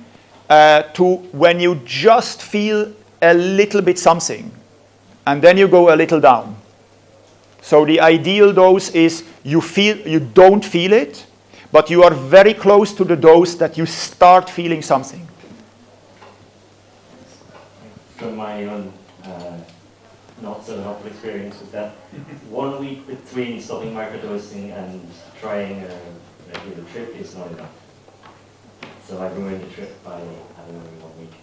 to when you just feel a little bit something, and then you go a little down. So the ideal dose is you don't feel it, but you are very close to the dose that you start feeling something. From my own not so helpful experience with that, 1 week between stopping microdosing and trying a regular trip is not enough. So I ruined the trip by having only 1 week.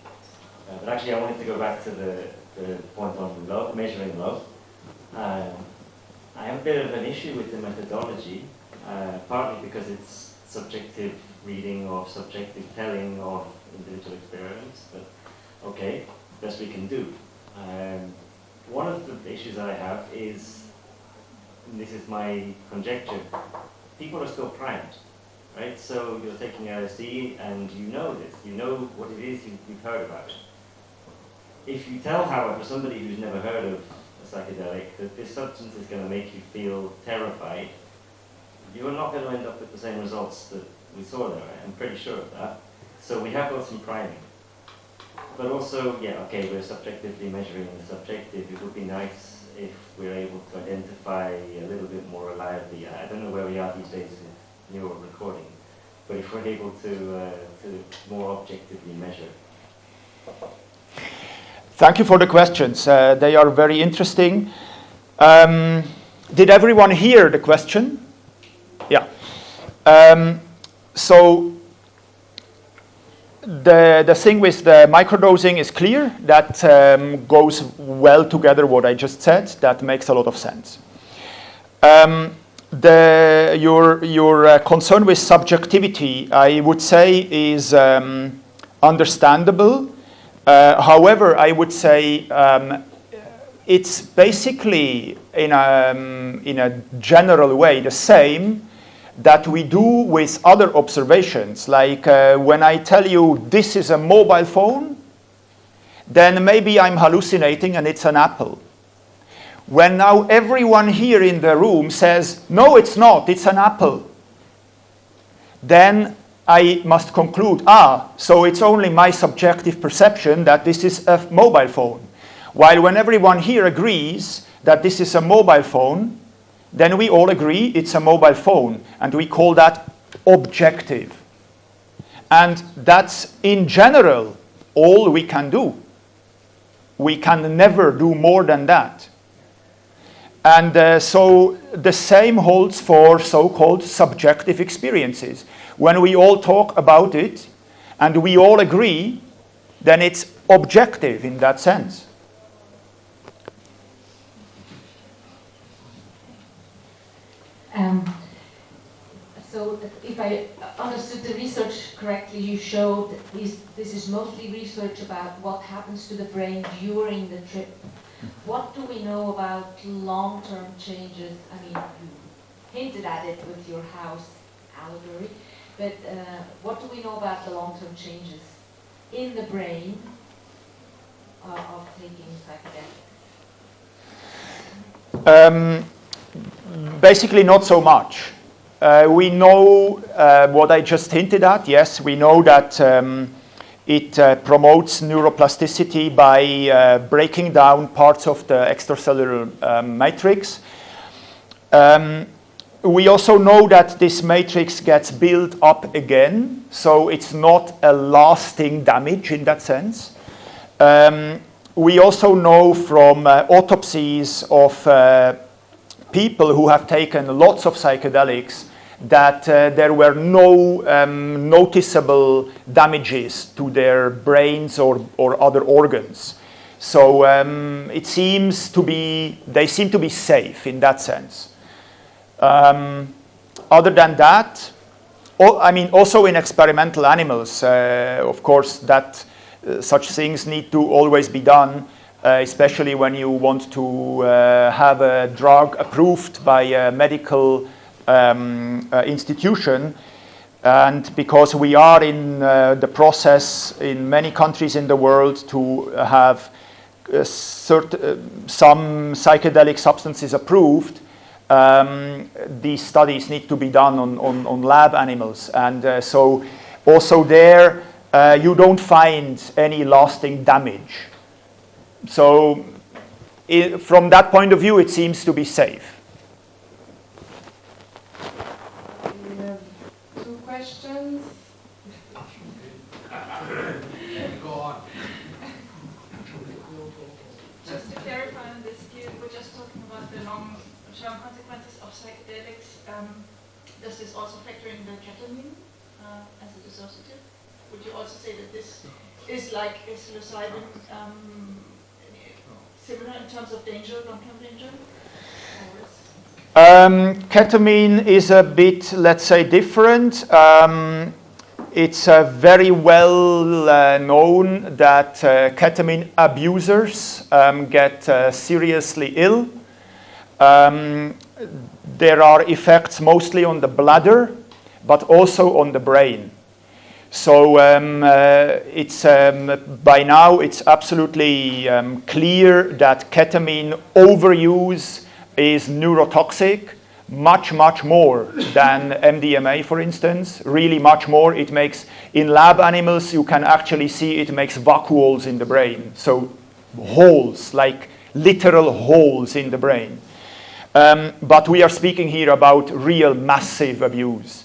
But actually I wanted to go back to the point on love, measuring love. I have a bit of an issue with the methodology, partly because it's subjective reading of subjective telling of individual experiments, but okay, best we can do. One of the issues that I have is, and this is my conjecture, people are still primed, right? So you're taking LSD and you know this, you know what it is, you've heard about it. If you tell, however, somebody who's never heard of a psychedelic that this substance is going to make you feel terrified, you're not going to end up with the same results that we saw there. I'm pretty sure of that. So we have got some priming. But also, yeah, okay, we're subjectively measuring the subjective. It would be nice if we're able to identify a little bit more reliably. I don't know where we are these days in neural recording, but if we're able to more objectively measure. Thank you for the questions. They are very interesting. Did everyone hear the question? Yeah. So the thing with the microdosing is clear. That goes well together what I just said. That makes a lot of sense. Your concern with subjectivity, I would say, is understandable. However, I would say it's basically in a general way the same that we do with other observations. Like when I tell you this is a mobile phone, then maybe I'm hallucinating and it's an apple. When now everyone here in the room says, no, it's not, it's an apple, then I must conclude, so it's only my subjective perception that this is a mobile phone. While when everyone here agrees that this is a mobile phone, then we all agree it's a mobile phone, and we call that objective. And that's, in general, all we can do. We can never do more than that. And so the same holds for so-called subjective experiences. When we all talk about it and we all agree, then it's objective in that sense. So if I understood the research correctly, you showed that this is mostly research about what happens to the brain during the trip. What do we know about long-term changes? I mean, you hinted at it with your house allegory, but what do we know about the long-term changes in the brain of taking psychedelics? Basically not so much. We know what I just hinted at. Yes, we know that it promotes neuroplasticity by breaking down parts of the extracellular matrix. We also know that this matrix gets built up again, so it's not a lasting damage in that sense. We also know from autopsies of people who have taken lots of psychedelics that there were no noticeable damages to their brains or other organs. So it seems to be, they seem to be safe in that sense. Other than that, I mean, also in experimental animals, of course, that such things need to always be done. Especially when you want to have a drug approved by a medical institution. And because we are in the process in many countries in the world to have some psychedelic substances approved, these studies need to be done on lab animals. And so also there, you don't find any lasting damage. So from that point of view, it seems to be safe. We have 2 questions. Go on. Just to clarify on this, you were just talking about the long-term consequences of psychedelics. Does this also factor in the ketamine as a dissociative? Would you also say that this is like a psilocybin? Similar in terms of danger, long-term danger? Ketamine is a bit, let's say, different. It's very well known that ketamine abusers get seriously ill. There are effects mostly on the bladder, but also on the brain. So by now it's absolutely clear that ketamine overuse is neurotoxic, much more than MDMA, for instance, really much more. It makes, in lab animals, you can actually see it makes vacuoles in the brain. So holes, like literal holes in the brain. But we are speaking here about real massive abuse.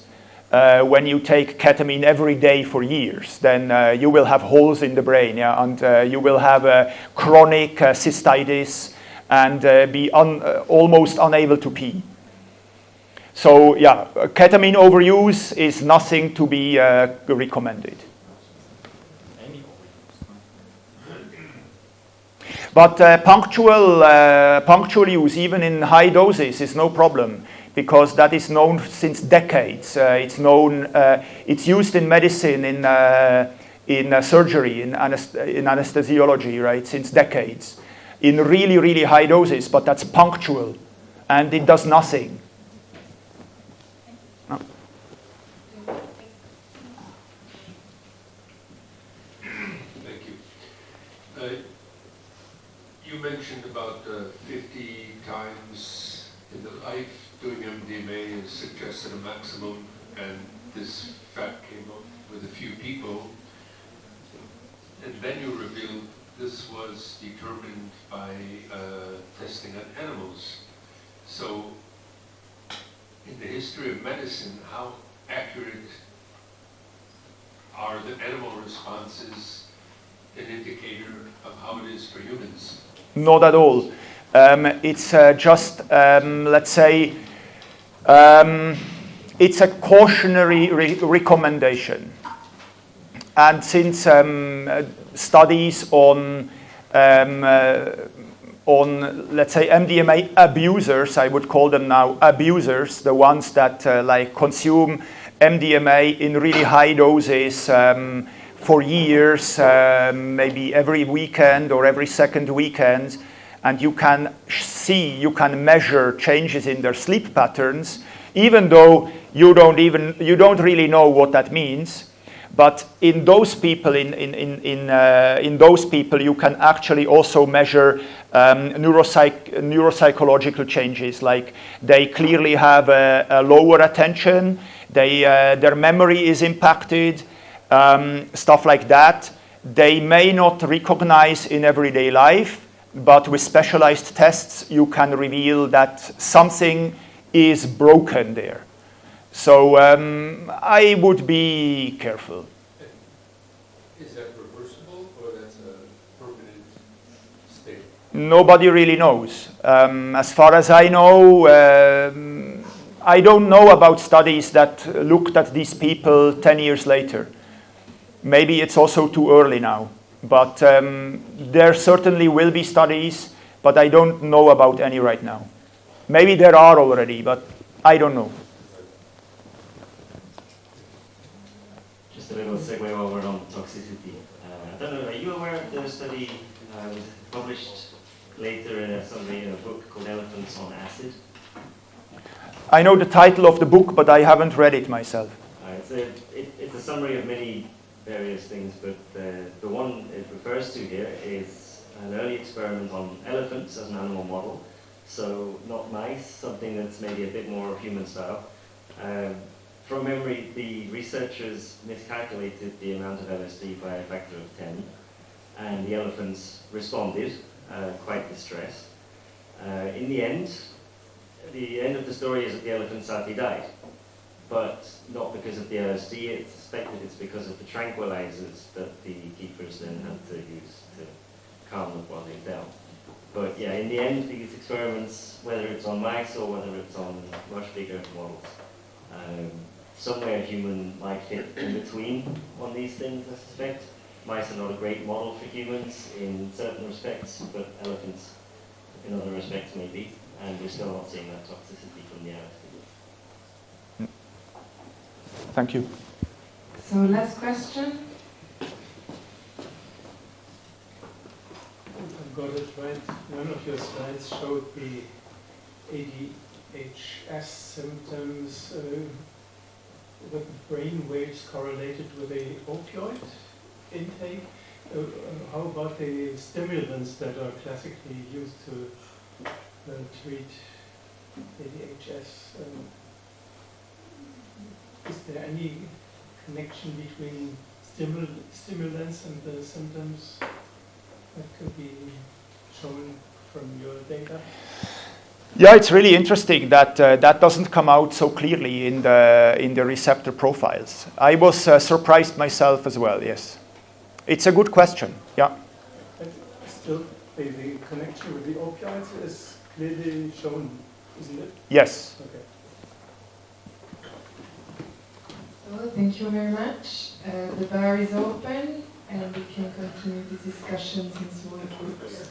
When you take ketamine every day for years, then you will have holes in the brain, yeah, and you will have chronic cystitis and be almost unable to pee. So, yeah, ketamine overuse is nothing to be recommended. But punctual use, even in high doses, is no problem, because that is known since decades. It's known. It's used in medicine, in surgery, in anesthesiology, right? Since decades, in really high doses. But that's punctual, and it does nothing. No. Thank you. You mentioned about 50 times in the life doing MDMA is suggested a maximum, and this fact came up with a few people, and then you revealed this was determined by testing on animals. So, in the history of medicine, how accurate are the animal responses an indicator of how it is for humans? Not at all. It's just, let's say, it's a cautionary recommendation. And since studies on, let's say, MDMA abusers, I would call them now abusers, the ones that like consume MDMA in really high doses for years, maybe every weekend or every second weekend, and you can see, you can measure changes in their sleep patterns, even though you don't really know what that means. But in those people, in those people, you can actually also measure neuropsychological changes. Like they clearly have a lower attention, their memory is impacted, stuff like that. They may not recognize in everyday life, but with specialized tests, you can reveal that something is broken there. So I would be careful. Is that reversible, or that's a permanent state? Nobody really knows. As far as I know, I don't know about studies that looked at these people 10 years later. Maybe it's also too early now. But there certainly will be studies, but I don't know about any right now. Maybe there are already, but I don't know. Just a little segue over on toxicity. I don't know, are you aware of the study was published later in a book called Elephants on Acid? I know the title of the book, but I haven't read it myself. It's a summary of many various things, but the one it refers to here is an early experiment on elephants as an animal model. So not mice, something that's maybe a bit more human style. From memory, the researchers miscalculated the amount of LSD by a factor of 10, and the elephants responded, quite distressed. In the end of the story is that the elephant sadly died, but not because of the LSD. It's suspected it's because of the tranquilizers that the keepers then had to use to calm them while they fell. But yeah, in the end, these experiments, whether it's on mice or whether it's on much bigger models, somewhere human might fit in between on these things, I suspect. Mice are not a great model for humans in certain respects, but elephants in other respects maybe, and we're still not seeing that toxicity from the LSD. Thank you. So last question. I've got it right. One of your slides showed the ADHS symptoms with brain waves correlated with the opioid intake. How about the stimulants that are classically used to treat ADHS? Is there any connection between stimulants and the symptoms that could be shown from your data? Yeah, it's really interesting that that doesn't come out so clearly in the receptor profiles. I was surprised myself as well. Yes, it's a good question. Yeah. But still, the connection with the opioids is clearly shown, isn't it? Yes. Okay. So thank you very much. The bar is open, and we can continue the discussions in small groups.